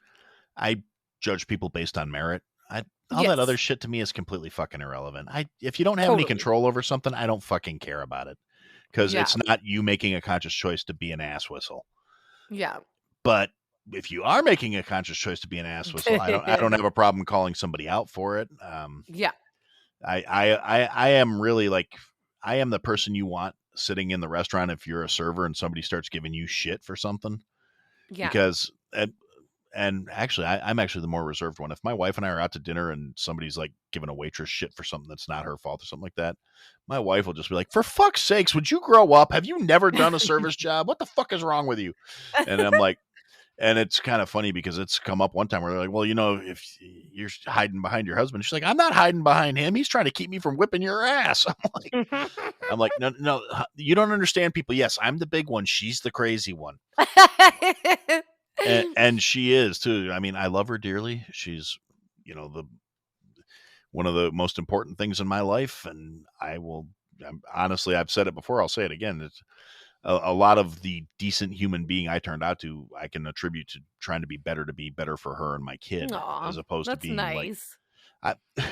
I judge people based on merit. I All that other Yes, shit to me is completely fucking irrelevant. If you don't have any totally. control over something, I don't fucking care about it because Yeah. it's not you making a conscious choice to be an ass whistle. Yeah. But if you are making a conscious choice to be an ass whistle, I don't have a problem calling somebody out for it. Yeah. I am really like I am the person you want sitting in the restaurant if you're a server and somebody starts giving you shit for something Yeah. because and actually I'm actually the more reserved one. If my wife and I are out to dinner and somebody's like giving a waitress shit for something that's not her fault or something like that, my wife will just be like, for fuck's sakes, would you grow up? Have you never done a service job? What the fuck is wrong with you? And I'm like, And it's kind of funny because it's come up one time where they're like, well, if you're hiding behind your husband, she's like, I'm not hiding behind him. He's trying to keep me from whipping your ass. I'm like, no, no, you don't understand people. Yes, I'm the big one. She's the crazy one. And she is too. I mean, I love her dearly. She's, the one of the most important things in my life. And honestly, I've said it before. I'll say it again. It's a lot of the decent human being I turned out to, I can attribute to trying to be better for her and my kid, Aw, as opposed to that's being like, nice.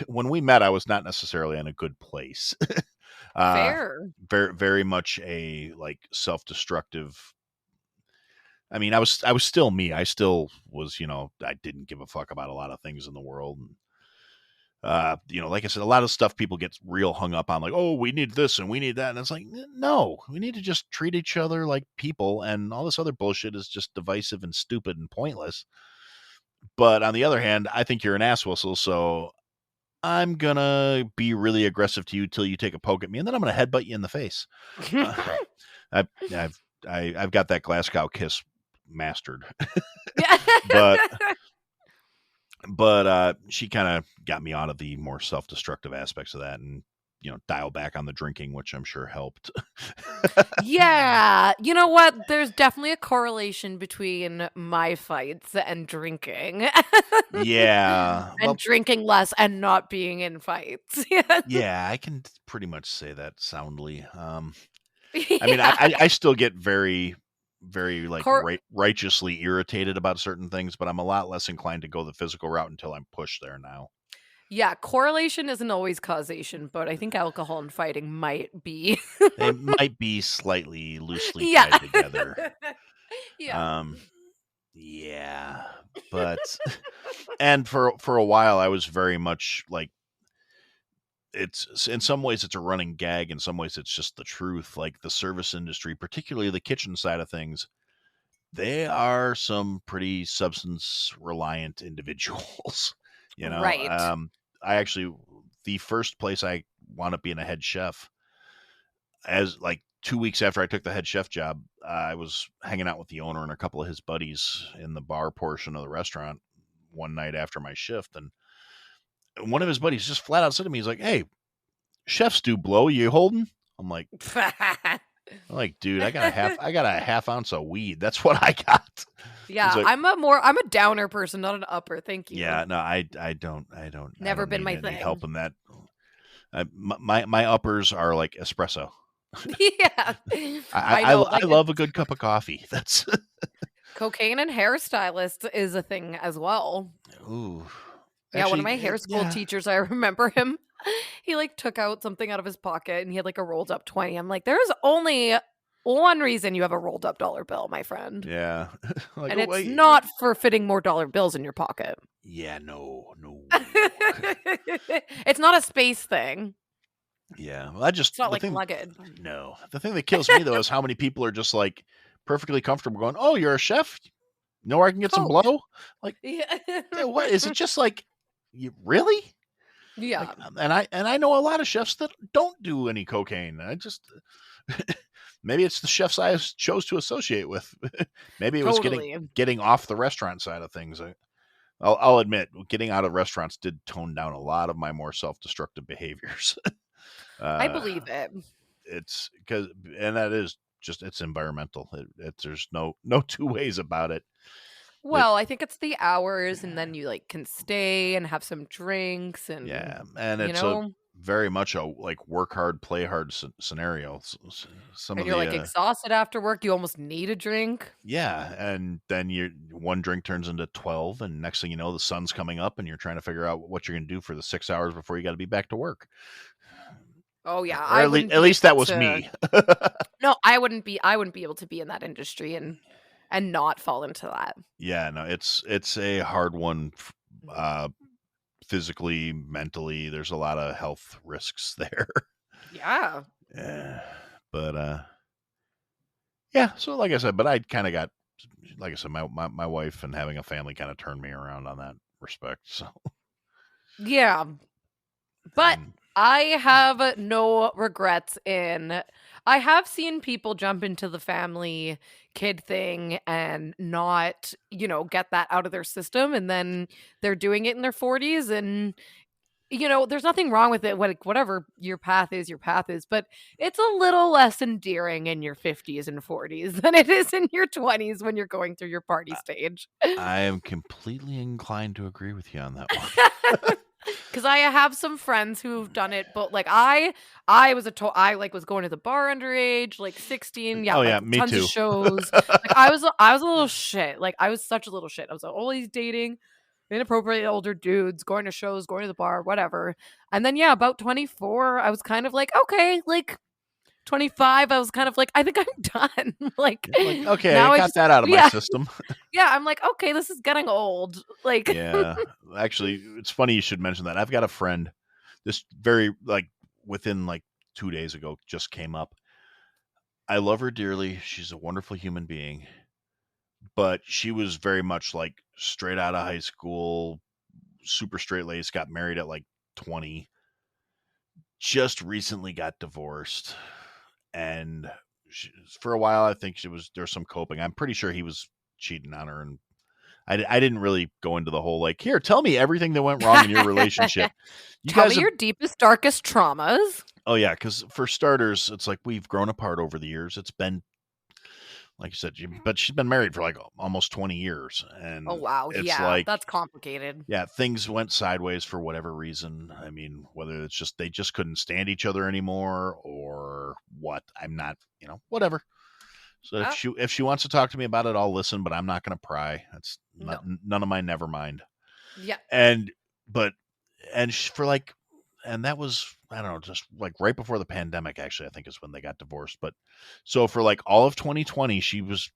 when we met, I was not necessarily in a good place. uh, Fair. very, very much a like self-destructive. I mean, I was still me. I still was, I didn't give a fuck about a lot of things in the world. And, like I said, a lot of stuff people get real hung up on, like, oh, we need this and we need that. And it's like, no, we need to just treat each other like people. And all this other bullshit is just divisive and stupid and pointless. But on the other hand, I think you're an ass whistle. So I'm going to be really aggressive to you till you take a poke at me. And then I'm going to headbutt you in the face. Uh, I, I've got that Glasgow kiss mastered. Yeah. but she kind of got me out of the more self-destructive aspects of that, and dial back on the drinking, which I'm sure helped. Yeah. You know what? There's definitely a correlation between my fights and drinking. Yeah, And well, drinking less and not being in fights. yeah, I can pretty much say that soundly. I mean, Yeah. I still get very, very like Cor righteously irritated about certain things, but I'm a lot less inclined to go the physical route until I'm pushed there now. Yeah, correlation isn't always causation, but I think alcohol and fighting might be. They might be slightly loosely Yeah. tied together. Yeah. Um, yeah, but and for a while I was very much like, it's in some ways it's a running gag, in some ways it's just the truth. Like the service industry, particularly the kitchen side of things, they are some pretty substance reliant individuals. you know Right. um I actually, the first place I wound up being a head chef, as like 2 weeks after I took the head chef job, I was hanging out with the owner and a couple of his buddies in the bar portion of the restaurant one night after my shift, and one of his buddies just flat out said to me, he's like, "Hey, chefs do blow. You holding?" I'm like, dude, I got a half ounce of weed. That's what I got. He's Yeah, like, I'm a downer person, not an upper, thank you. yeah, no, I don't Never been need my any help thing. in that. My uppers are like espresso. Yeah. I, I I, know, I like, love a good cup of coffee. That's cocaine and hairstylist is a thing as well. ooh, Yeah, one of actually, my hair school yeah. teachers, I remember him. He like took out something out of his pocket and he had like a rolled up 20. I'm like, there's only one reason you have a rolled up dollar bill, my friend. Yeah. Like, And oh it's wait, not for fitting more dollar bills in your pocket. yeah, no, no. It's not a space thing. Yeah, well, I just It's not the like thing. luggage. No, the thing that kills me though is how many people are just like perfectly comfortable going, "Oh, you're a chef? Know where I can get some Coke. blow?" Like, Yeah. what is it? Just like, you really? Like, Yeah, and I know a lot of chefs that don't do any cocaine. I just maybe it's the chefs I chose to associate with. Maybe it was getting totally. getting off the restaurant side of things. I'll admit, getting out of restaurants did tone down a lot of my more self-destructive behaviors. I uh, believe it. it's because, and that is just, it's environmental. There's no two ways about it. That Well, I think it's the hours and then you like can stay and have some drinks and Yeah, and you it's a know, very much a like work hard, play hard scenario. Some and of you're the like exhausted after work, you almost need a drink. yeah, and then one drink turns into 12, and next thing you know, the sun's coming up, and you're trying to figure out what you're going to do for the 6 hours before you got to be back to work. Oh yeah, Or I at least wouldn't at be least that able was to. me. No, I wouldn't be able to be in that industry and not fall into that. Yeah, no, it's a hard one. Uh, physically, mentally, there's a lot of health risks there. Yeah. Yeah, but yeah. So like I said, but I kind of got, like I said, my wife and having a family kind of turned me around on that respect. So Yeah. But and I have no regrets in I have seen people jump into the family kid thing and not, get that out of their system, and then they're doing it in their 40s, and there's nothing wrong with it. Whatever your path is, but it's a little less endearing in your 50s and 40s than it is in your 20s when you're going through your party stage. I am completely inclined to agree with you on that one. Because I have some friends who've done it, but like I like was going to the bar underage, like 16, yeah, Oh like yeah, me tons of too. shows. Like I was a little shit. Like I was such a little shit. I was always dating inappropriately older dudes, going to shows, going to the bar, whatever. And then yeah, about 24, I was kind of like, okay, like 25, I was kind of like, I think I'm done. Like Like, okay, I now I got just that out of my yeah, system. yeah, I'm like, okay, this is getting old. Like Yeah. Actually, it's funny you should mention that. I've got a friend, this very like within like 2 days ago just came up. I love her dearly. She's a wonderful human being, but she was very much like straight out of high school, super straight laced, got married at like 20, just recently got divorced. And she, for a while, I think there's some coping. I'm pretty sure he was cheating on her. And I didn't really go into the whole like, here, tell me everything that went wrong in your relationship. You tell guys me have, your deepest, darkest traumas. oh, yeah, because for starters, it's like we've grown apart over the years. It's been like you said, but she's been married for like almost 20 years. Oh, And wow. it's Yeah, like, that's complicated. yeah, things went sideways for whatever reason. I mean, whether it's just they just couldn't stand each other anymore or what, I'm not, whatever. So Uh, if she wants to talk to me about it, I'll listen, but I'm not going to pry. That's not, no. none of my never mind. Yeah. And but for like, and that was, I don't know, just like right before the pandemic. Actually, I think is when they got divorced. But so for like all of 2020, she was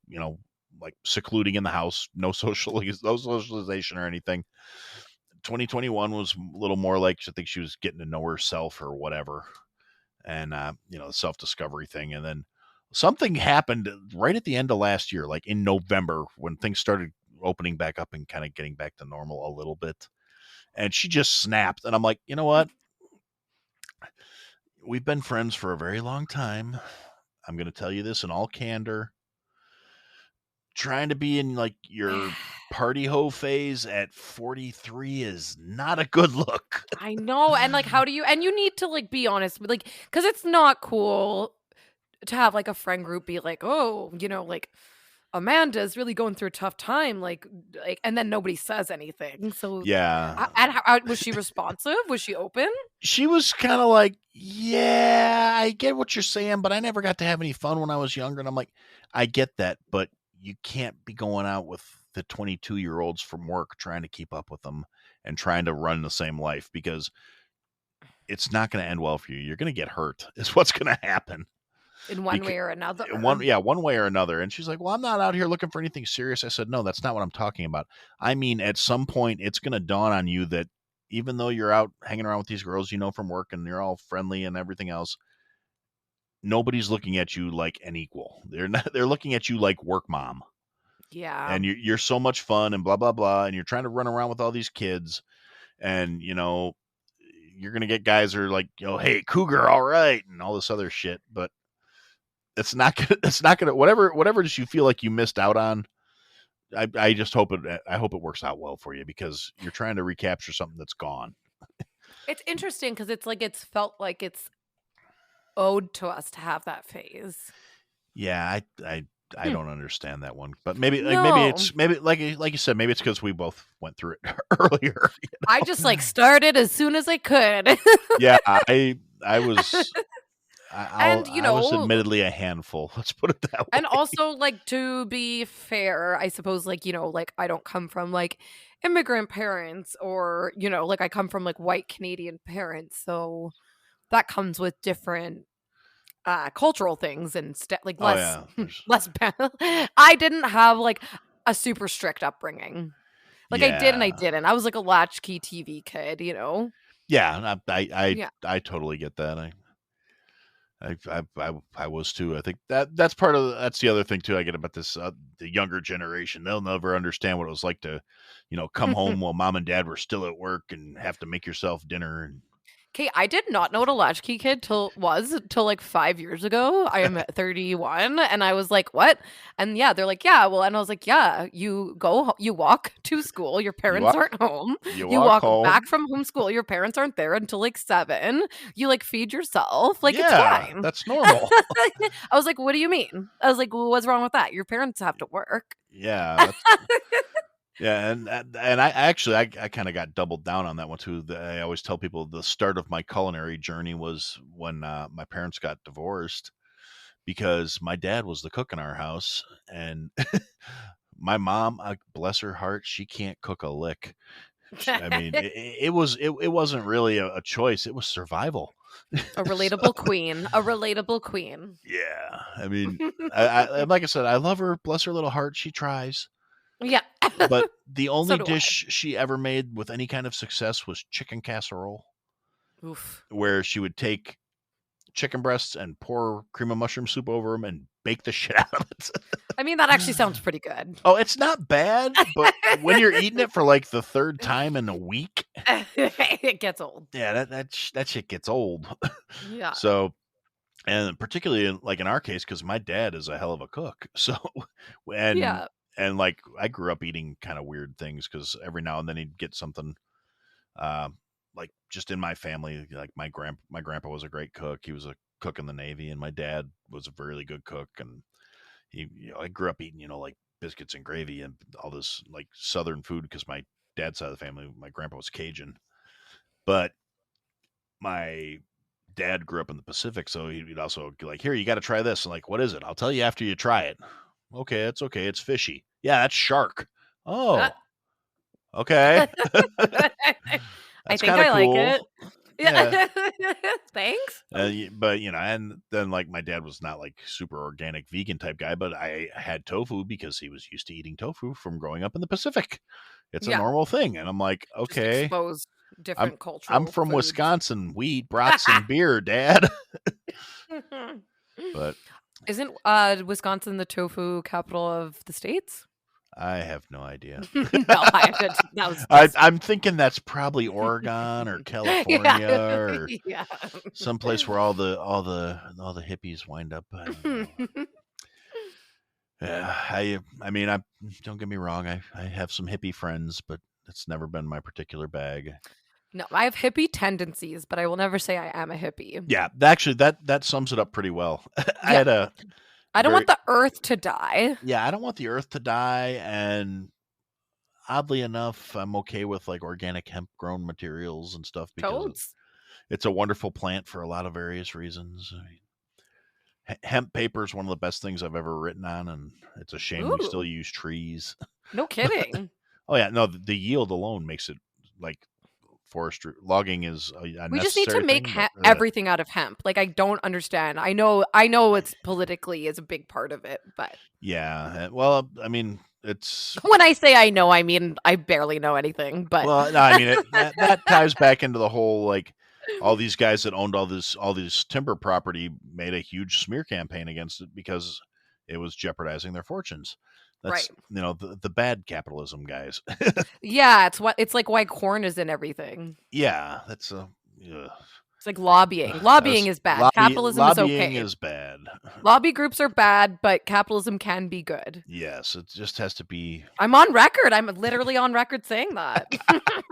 like secluding in the house, no no socialization or anything. 2021 was a little more like I think she was getting to know herself or whatever, and the self discovery thing, and then something happened right at the end of last year, like in November when things started opening back up and kind of getting back to normal a little bit, and she just snapped, and I'm like, you know what? We've been friends for a very long time. I'm going to tell you this in all candor. Trying to be in like your party hoe phase at 43 is not a good look. I know. And like, how do you, and you need to like be honest with like, because it's not cool to have like a friend group be like, oh, like Amanda's really going through a tough time. Like, and then nobody says anything. So, Yeah. and how was she responsive? Was she open? She was kind of like, yeah, I get what you're saying, but I never got to have any fun when I was younger. And I'm like, I get that, but you can't be going out with the 22-year-olds from work trying to keep up with them and trying to run the same life because it's not going to end well for you. You're going to get hurt, is what's going to happen. In one way or another. One way or another. And she's like, well, I'm not out here looking for anything serious. I said, no, that's not what I'm talking about. I mean, at some point, it's going to dawn on you that even though you're out hanging around with these girls, from work and you're all friendly and everything else, nobody's looking at you like an equal. They're not, they're looking at you like work mom. Yeah. And you're so much fun and blah, blah, blah. And you're trying to run around with all these kids and, you're going to get guys who are like, hey, cougar, all right. And all this other shit. But it's not gonna whatever you feel like you missed out on. I just hope it works out well for you because you're trying to recapture something that's gone. It's interesting because it's like it's felt like it's owed to us to have that phase. Yeah, I don't understand that one, but maybe No. maybe like you said, maybe it's because we both went through it earlier. I just like started as soon as I could. Yeah, I was And I was admittedly a handful. Let's put it that way. and also like to be fair, I suppose like like I don't come from like immigrant parents or like I come from like white Canadian parents, so that comes with different cultural things and like Oh less yeah, less I didn't have like a super strict upbringing. Like I did and I yeah, didn't. I was like a latchkey TV kid, yeah. Yeah. I totally get that. I was too. I think that's part of that's the other thing too. I get about this the younger generation. They'll never understand what it was like to, come home while mom and dad were still at work and have to make yourself dinner. And Okay, I did not know what a latchkey kid till like 5 years ago. I am 31 and I was like, "What?" And yeah, they're like, "Yeah, well," and I was like, "Yeah, you walk to school, your You parents walk, aren't home. you You walk walk back home. from homeschool, your parents aren't there until like 7. You like feed yourself. Like it's Yeah, fine." that's normal. I was like, "What do you mean?" I was like, "Well, what's wrong with that? Your parents have to work." Yeah, that's yeah, and I kind of got doubled down on that one too. I always tell people the start of my culinary journey was when my parents got divorced because my dad was the cook in our house, and my mom, bless her heart, she can't cook a lick. I mean, it wasn't really a choice; it was survival. A So, relatable queen, a relatable queen. yeah, I mean, like I said, I love her. Bless her little heart, she tries. Yeah. But the So only do I. dish she ever made with any kind of success was chicken casserole, Oof. where she would take chicken breasts and pour cream of mushroom soup over them and bake the shit out of it. I mean, that actually sounds pretty good. Oh, it's not bad, but when you're eating it for like the third time in a week, It gets old. yeah, that shit gets old. Yeah. So, and particularly like in our case, because my dad is a hell of a cook. So, and Yeah. like I grew up eating kind of weird things because every now and then he'd get something. Um, like just in my family, like my grandpa was a great cook. He was a cook in the Navy, and my dad was a really good cook. And I grew up eating, like biscuits and gravy and all this like Southern food because my dad's side of the family, my grandpa was Cajun, but my dad grew up in the Pacific, so he'd also be like, "Here, you got to try this." And like, "What is it?" "I'll tell you after you try it." "Okay, it's okay. It's fishy." "Yeah, that's shark." Uh, "Oh, okay." I That's think kind of I like cool. it. Yeah. Yeah. Thanks. But and then like my dad was not like super organic vegan type guy, but I had tofu because he was used to eating tofu from growing up in the Pacific. It's a Yeah. normal thing, and I'm like, Just okay, expose I'm different I'm cultural from foods. Wisconsin. We eat brats and beer, Dad. But Isn't Wisconsin the tofu capital of the states? I have no idea. No, that was just I'm thinking that's probably Oregon or yeah. California or Yeah. someplace where all the hippies wind up. I don't know. Yeah, I mean, I don't get me wrong. I have some hippie friends, but it's never been my particular bag. No, I have hippie tendencies, but I will never say I am a hippie. Yeah, actually, that sums it up pretty well. I Yeah. had a I don't very want the earth to die. yeah. I don't want the earth to die, and oddly enough, I'm okay with like organic hemp grown materials and stuff because Toads. it's a wonderful plant for a lot of various reasons. I mean, hemp paper is one of the best things I've ever written on, and it's a shame we still Ooh, use trees. no kidding. Oh yeah, no, the yield alone makes it like forestry logging is a We just need to necessary make thing, but everything out of hemp. Like I don't understand. I know it's politically is a big part of it, but yeah. Well, I mean, it's when I say I know, I mean I barely know anything, but well, no, I mean that ties back into the whole like all these guys that owned all this timber property made a huge smear campaign against it because it was jeopardizing their fortunes. right. That's the bad capitalism guys. Yeah, it's like why corn is in everything. Yeah, that's a yeah. It's like lobbying. Lobbying That's is bad. Capitalism is lobbying okay. is bad. Lobby groups are bad, but capitalism can be good. Yes, it just has to be. I'm on record. I'm literally on record saying that.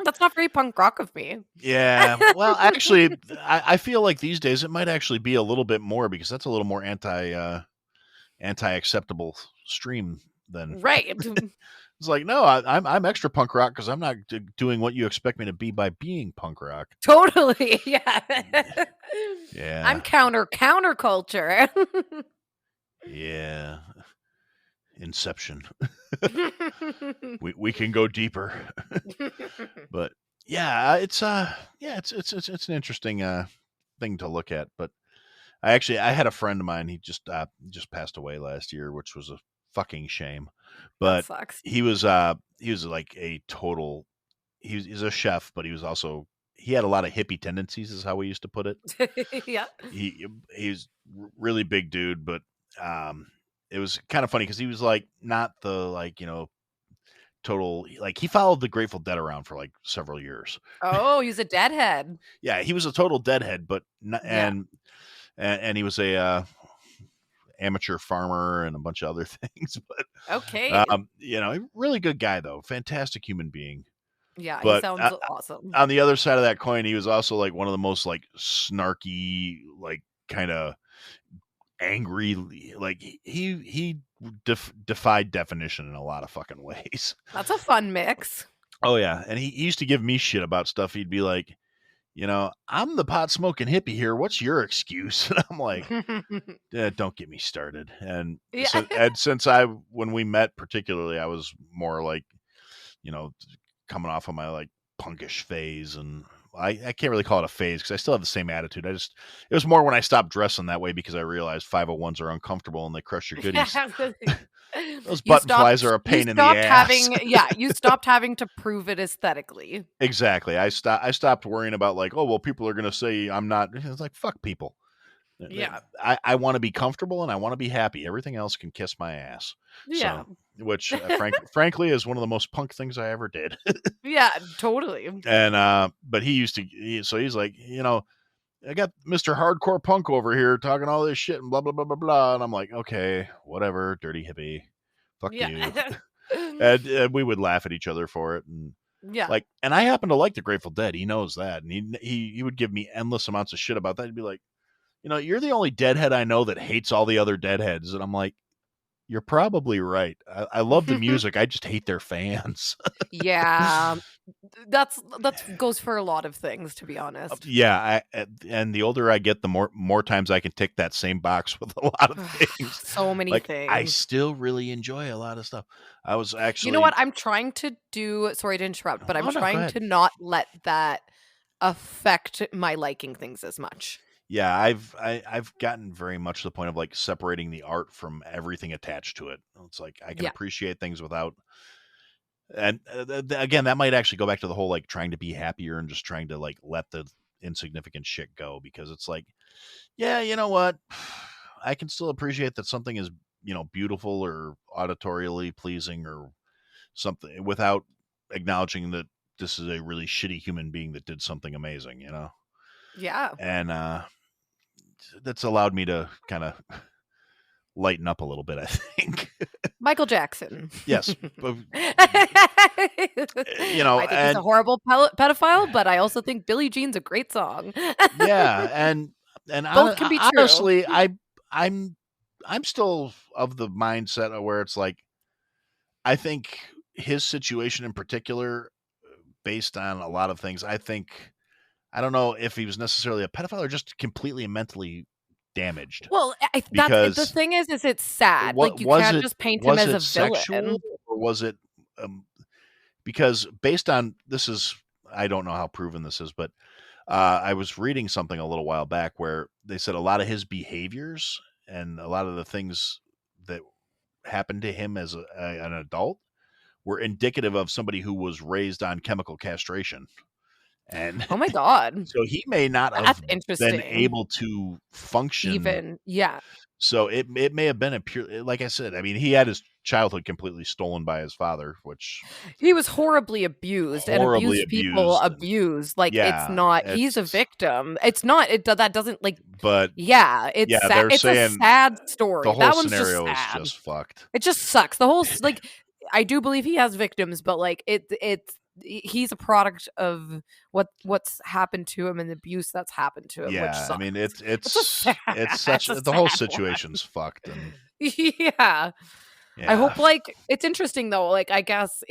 That's not very punk rock of me. Yeah, well, actually, I feel like these days it might actually be a little bit more because that's a little more anti acceptable stream than Right. it's like no, I'm extra punk rock because I'm not doing what you expect me to be by being punk rock. Totally. Yeah. I'm Yeah, counterculture. yeah, Inception. We can go deeper, but yeah, it's an interesting thing to look at. But I had a friend of mine. He just passed away last year, which was a fucking shame. That But sucks. he was like a total. He's a chef, but he had a lot of hippie tendencies, is how we used to put it. Yeah. He's really big dude, but it was kind of funny because he was like not the like total, like, he followed the Grateful Dead around for like several years. Oh, he's a deadhead. Yeah, he was a total deadhead, but Yeah. and he was a amateur farmer and a bunch of other things. But Okay. a really good guy though, fantastic human being. Yeah, he But sounds awesome. on the other side of that coin, he was also like one of the most like snarky, like kind of angry, like he defied definition in a lot of fucking ways. That's a fun mix. Oh yeah, and he used to give me shit about stuff. He'd be like, I'm the pot smoking hippie here. What's your excuse? And I'm like, don't get me started. And Yeah. since when we met particularly, I was more like, you know, coming off of my like punkish phase, and I can't really call it a phase because I still have the same attitude. It was more when I stopped dressing that way because I realized 501s are uncomfortable and they crush your goodies. Those button flies are a pain in the ass. You stopped having to prove it aesthetically. Exactly. I stopped worrying about like, oh, well, people are going to say I'm not. It's like, fuck people. Yeah. I want to be comfortable and I want to be happy. Everything else can kiss my ass. Yeah. So, which frankly is one of the most punk things I ever did. Yeah, totally. And but so he's like, I got Mr. Hardcore Punk over here talking all this shit and blah blah blah blah blah, and I'm like, okay, whatever, dirty hippie, fuck Yeah. you. And we would laugh at each other for it, and Yeah. and I happen to like the Grateful Dead. He knows that, and he would give me endless amounts of shit about that. He'd be like, you're the only deadhead I know that hates all the other deadheads, and I'm like, you're probably right. I love the music. I just hate their fans. Yeah. That goes for a lot of things, to be honest. Yeah, and the older I get, the more times I can tick that same box with a lot of things. So many Like, things. I still really enjoy a lot of stuff. I was actually, You know what? I'm trying to do, sorry to interrupt, but I'm Oh, no, go trying ahead. to not let that affect my liking things as much. Yeah, I've gotten very much to the point of like separating the art from everything attached to it. It's like I can Yeah. appreciate things without, and again, that might actually go back to the whole like trying to be happier and just trying to like let the insignificant shit go, because it's like, yeah, you know what? I can still appreciate that something is, beautiful or auditorially pleasing or something without acknowledging that this is a really shitty human being that did something amazing, Yeah. And that's allowed me to kind of lighten up a little bit, I think. Michael Jackson. Yes. But, I think he's and a horrible pedophile, but I also think Billie Jean's a great song. yeah, and Both can be true. honestly, I'm still of the mindset of where it's like, I think his situation in particular, based on a lot of things, I don't know if he was necessarily a pedophile or just completely mentally damaged. Well, that's the Because thing is it's sad. what Like, you can't just paint him as a sexual, villain. or was it because based on this is, I don't know how proven this is, but I was reading something a little while back where they said a lot of his behaviors and a lot of the things that happened to him as an adult were indicative of somebody who was raised on chemical castration. And Oh my god. so he may not That's have been interesting. able to function. Even, yeah. So it may have been a pure, like I said, I mean, he had his childhood completely stolen by his father, which He was horribly abused, and horribly abused people abused. abuse. Like, it's Yeah, not he's a victim. It's not that doesn't, like, but yeah, it's yeah, sad. they're It's a saying sad the story. whole That one's just scenario is sad. just fucked. It just sucks. The whole like, I do believe he has victims, but like he's a product of what's happened to him and the abuse that's happened to him, which Yeah, sucks. I mean, It's a sad, it's such it's a the whole sad situation's fucked, and one. Yeah. I yeah. hope, like, it's interesting though. Like, I guess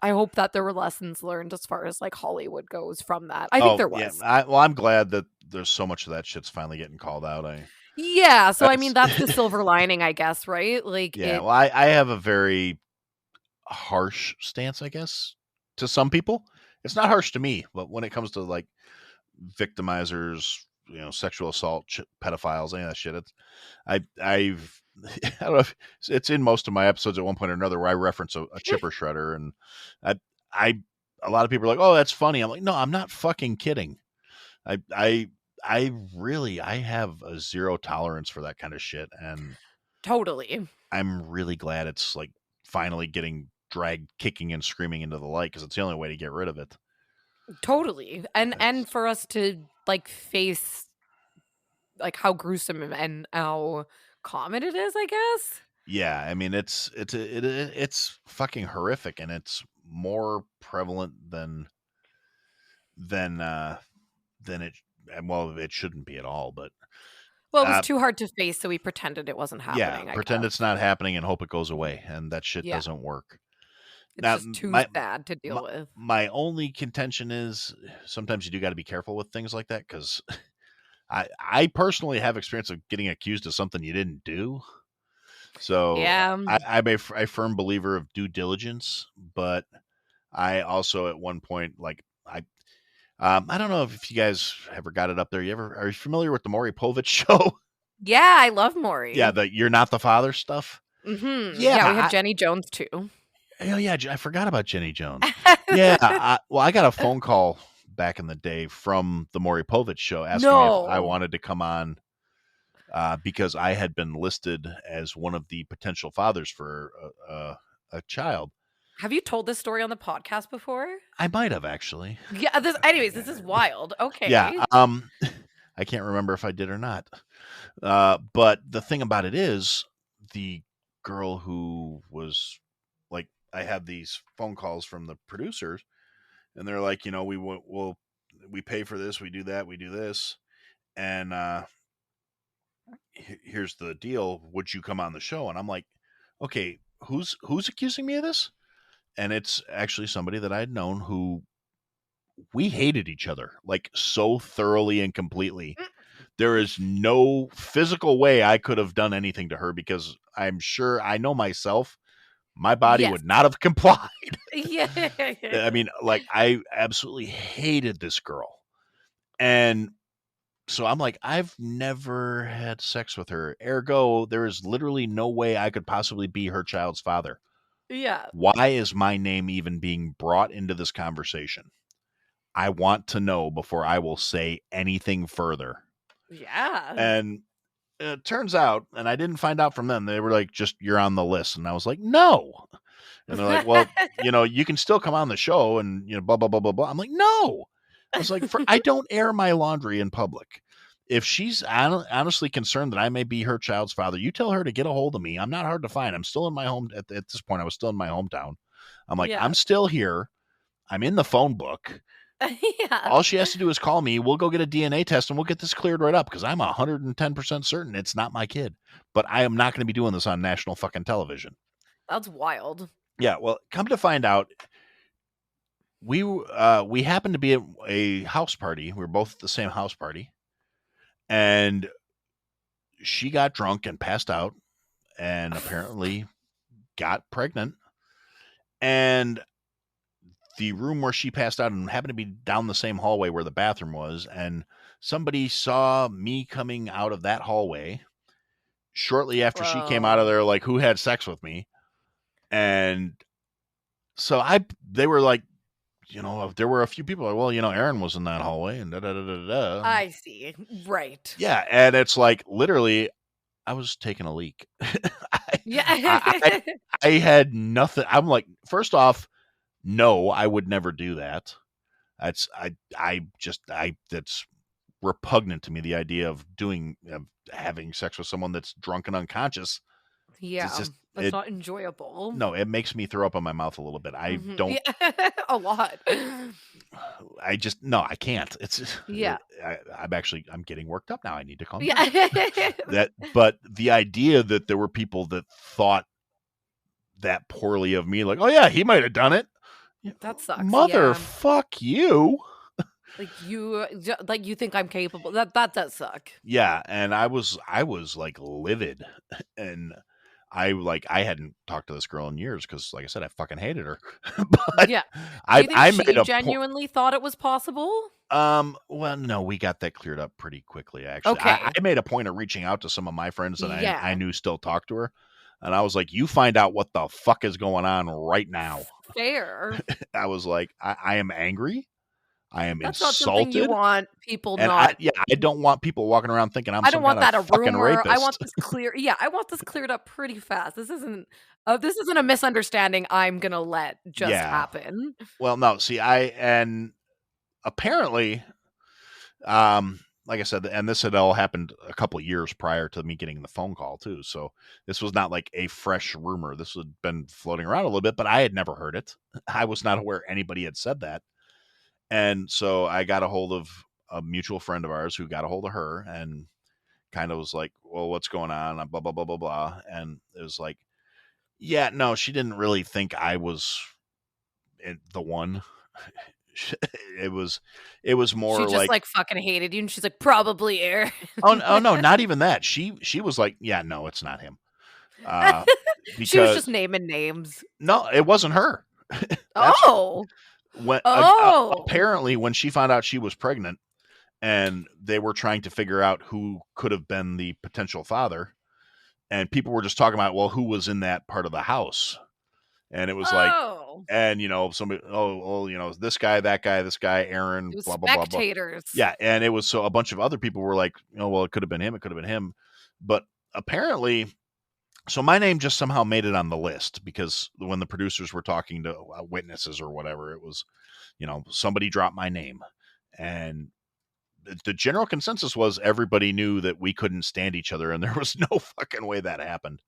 I hope that there were lessons learned as far as like Hollywood goes from that. I think there Yeah. was. I'm glad that there's so much of that shit's finally getting called out. Yeah, so I mean That's that's the silver lining, I guess, right? Like, yeah. Well, I have a very harsh stance, I guess, to some people. It's not harsh to me, but when it comes to like victimizers, sexual assault, pedophiles, any of that shit, I've I don't know if it's in most of my episodes at one point or another where I reference a chipper shredder, and I a lot of people are like, "Oh, that's funny." I'm like, "No, I'm not fucking kidding." I I I have a zero tolerance for that kind of shit, and totally. I'm really glad it's like finally getting dragged kicking and screaming into the light because it's the only way to get rid of it. Totally. And It's, for us to like face like how gruesome and how common it is, I guess. yeah, I mean it's fucking horrific, and it's more prevalent than than it. Well, it shouldn't be at all, but Well, it was uh, too hard to face, so we pretended it wasn't yeah, happening, I pretend it's guess. not happening and hope it goes away, and that shit Yeah. doesn't work. It's Now, just too my sad to my, deal with. my only contention is sometimes you do got to be careful with things like that because I personally have experience of getting accused of something you didn't do. So Yeah. I'm a firm believer of due diligence, but I also at one point I don't know if you guys ever got it up there. Are you familiar with the Maury Povich show? Yeah, I love Maury. Yeah, the "You're Not the Father" stuff. Mhm. Yeah, Yeah, we had Jenny Jones too. oh yeah, I forgot about Jenny Jones. Yeah, well, I got a phone call back in the day from the Maury Povich show asking me if I No. wanted to come on because I had been listed as one of the potential fathers for a child. Have you told this story on the podcast before? I might have actually. Yeah, this is wild. Yeah, Okay. I can't remember if I did or not. But the thing about it is, the girl who was like, I had these phone calls from the producers, and they're like, we pay for this, we do that, we do this, and here's the deal. Would you come on the show? And I'm like, okay, who's accusing me of this? And it's actually somebody that I had known who we hated each other like so thoroughly and completely. There is no physical way I could have done anything to her because I'm sure I know myself. My body Yes. would not have complied. Yeah. I mean, like, I absolutely hated this girl. And so I'm like, I've never had sex with her. Ergo, there is literally no way I could possibly be her child's father. Yeah. Why is my name even being brought into this conversation? I want to know before I will say anything further. Yeah. And it turns out, and I didn't find out from them, they were like, just, you're on the list. And I was like, no. And they're like, well, you can still come on the show and, blah, blah, blah, blah, blah. I'm like, no. I was like, I don't air my laundry in public. If she's honestly concerned that I may be her child's father, you tell her to get a hold of me. I'm not hard to find. I'm still in my home. At this point, I was still in my hometown. I'm like, Yeah. I'm still here. I'm in the phone book. Yeah. All she has to do is call me. We'll go get a DNA test and we'll get this cleared right up because I'm 110% certain it's not my kid. But I am not going to be doing this on national fucking television. That's wild. Yeah, well, come to find out, we happened to be at a house party. We were both at the same house party, and she got drunk and passed out, and apparently got pregnant. And the room where she passed out and happened to be down the same hallway where the bathroom was, and somebody saw me coming out of that hallway shortly after she came out of Bro. there, like, who had sex with me. And so they were like, there were a few people like, well, Aaron was in that hallway and da da da da da. I see. Right. Yeah, and it's like literally, I was taking a leak. I, Yeah. I I had nothing. I'm like, first off, no, I would never do that. That's repugnant to me. The idea of having sex with someone that's drunk and unconscious. It's Yeah. just That's not enjoyable. no, it makes me throw up in my mouth a little bit. I Mhm. don't. Yeah. A lot. No, I can't. It's Yeah. I'm getting worked up now. I need to calm down. Yeah. But the idea that there were people that thought that poorly of me, like, oh yeah, he might have done it. That sucks. Mother Yeah. fuck you. Like you think I'm capable. That does suck. Yeah, and I was like livid, and I hadn't talked to this girl in years because, like I said, I fucking hated her. But Yeah. Do I you think I she made a genuinely thought it was possible? well, no, we got that cleared up pretty quickly. Actually, Okay. I made a point of reaching out to some of my friends that I Yeah. knew still talked to her, and I was like, "You find out what the fuck is going on right now." Fair. I was like, I am angry. I am That's not something you insulted. want people And not. I don't want people walking around thinking I'm I don't some kind want of that a fucking rumor. I want rapist. this clear. Yeah, I want this cleared up pretty fast. This isn't a misunderstanding I'm gonna let just Yeah. happen. Well, no, see, and apparently, like I said, and this had all happened a couple years prior to me getting the phone call too. So this was not like a fresh rumor. This had been floating around a little bit, but I had never heard it. I was not aware anybody had said that. And so I got a hold of a mutual friend of ours who got a hold of her and kind of was like, well, what's going on? Blah, blah, blah, blah, blah. And it was like, yeah, no, she didn't really think I was the one. it was, it was She more just like, like fucking hated you, and she's like, probably Aaron. oh no, not even that. She was like, yeah, no, it's not him. Uh, She was just because naming names. no, it wasn't her. That's Oh, when oh, apparently when she found out she was pregnant and they were trying to figure out who could have been the potential father, and people were just talking about, well, who was in that part of the house, and it was like, oh. and somebody, this guy, that guy, this guy, It Aaron, was blah blah blah blah. spectators. Yeah, and it was, so a bunch of other people were like, well, it could have been him, it could have been him, but apparently, so my name just somehow made it on the list because when the producers were talking to witnesses or whatever, it was, somebody dropped my name, and the general consensus was everybody knew that we couldn't stand each other, and there was no fucking way that happened.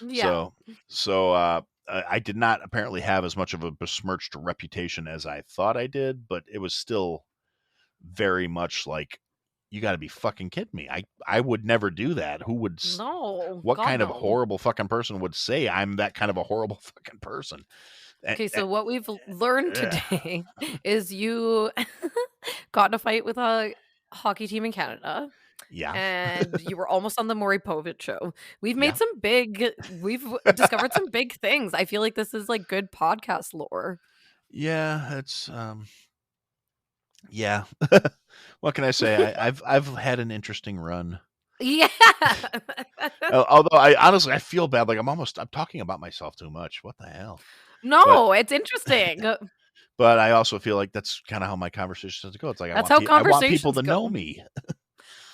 Yeah. So I did not apparently have as much of a besmirched reputation as I thought I did, but it was still very much like, you got to be fucking kidding me. I would never do that. Who would? No, What God kind of no. horrible fucking person would say I'm that kind of a horrible fucking person? Okay, so what we've learned Yeah. today is you got in a fight with a hockey team in Canada, Yeah. and you were almost on the Maury Povich show. Yeah. We've discovered some big things. I feel like this is like good podcast lore. Yeah. It's yeah. What can I say? I've had an interesting run. Yeah. Although I feel bad. Like I'm talking about myself too much. What the hell? But No, it's interesting. but I also feel like that's kind of how my conversations go. It's like That's how I want people conversations to know go. me.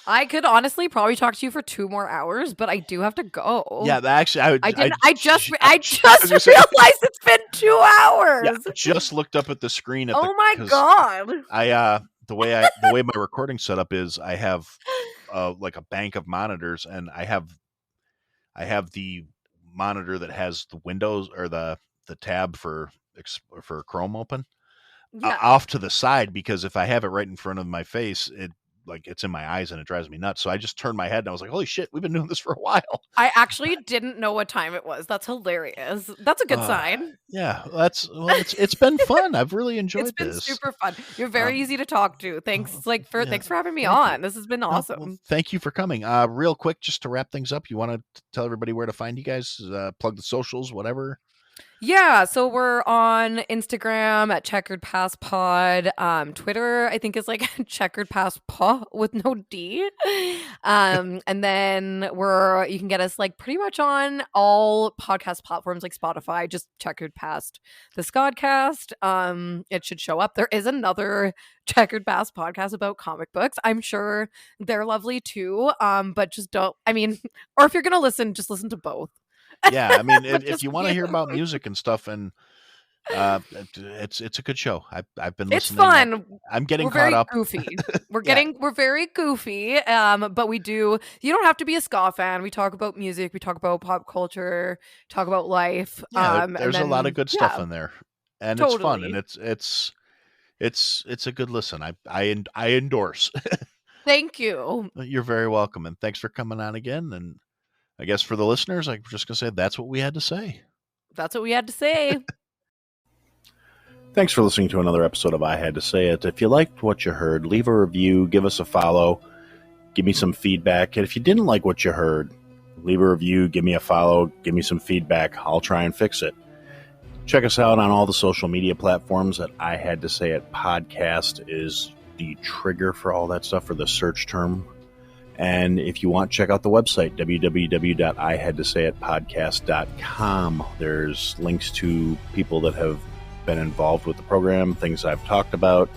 I could honestly probably talk to you for 2 more hours, but I do have to go. Yeah, actually, I just realized it's been 2 hours. Yeah, I just looked up at the screen at Oh my 'cause God. the way my recording setup is, I have like a bank of monitors, and I have the monitor that has the Windows or the tab for Chrome open Yeah. off to the side, because if I have it right in front of my face, it's in my eyes and it drives me nuts. So I just turned my head and I was like, holy shit, we've been doing this for a while. I actually didn't know what time it was. That's hilarious. That's a good sign. Yeah, it's been fun. I've really enjoyed It's been this. super fun. You're very easy to talk to. Thanks Yeah, thanks for having me thank you. on. This has been No, awesome. well, thank you for coming. Real quick, just to wrap things up, you want to tell everybody where to find you guys? Plug the socials, whatever. Yeah, so we're on Instagram at Checkered Past Pod. Twitter, I think, is like Checkered Past Paw with no D. And then you can get us like pretty much on all podcast platforms like Spotify. Just Checkered Past the Ska'd Cast. It should show up. There is another Checkered Past podcast about comic books. I'm sure they're lovely too. But just don't. I mean, or if you're gonna listen, just listen to both. Yeah, I mean, if Just you want to hear about music and stuff, and it's a good show. I've been listening. It's fun. I'm getting We're caught very up. goofy. Yeah. We're very goofy. But you don't have to be a ska fan. We talk about music, we talk about pop culture, talk about life. Yeah, And there's a lot of good stuff in there, and it's fun, totally. and it's a good listen. I endorse. Thank you. You're very welcome, and thanks for coming on again. And I guess for the listeners, I'm just gonna say that's what we had to say. That's what we had to say. Thanks for listening to another episode of I Had to Say It. If you liked what you heard, leave a review, give us a follow, give me some feedback. And if you didn't like what you heard, leave a review, give me a follow, give me some feedback. I'll try and fix it. Check us out on all the social media platforms at I Had to Say It Podcast is the trigger for all that stuff, for the search term. And if you want, check out the website, www.ihadtosayitpodcast.com. There's links to people that have been involved with the program, things I've talked about,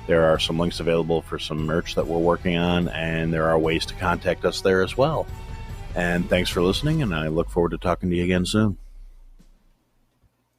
There are some links available for some merch that we're working on, and there are ways to contact us there as well. And thanks for listening, and I look forward to talking to you again soon.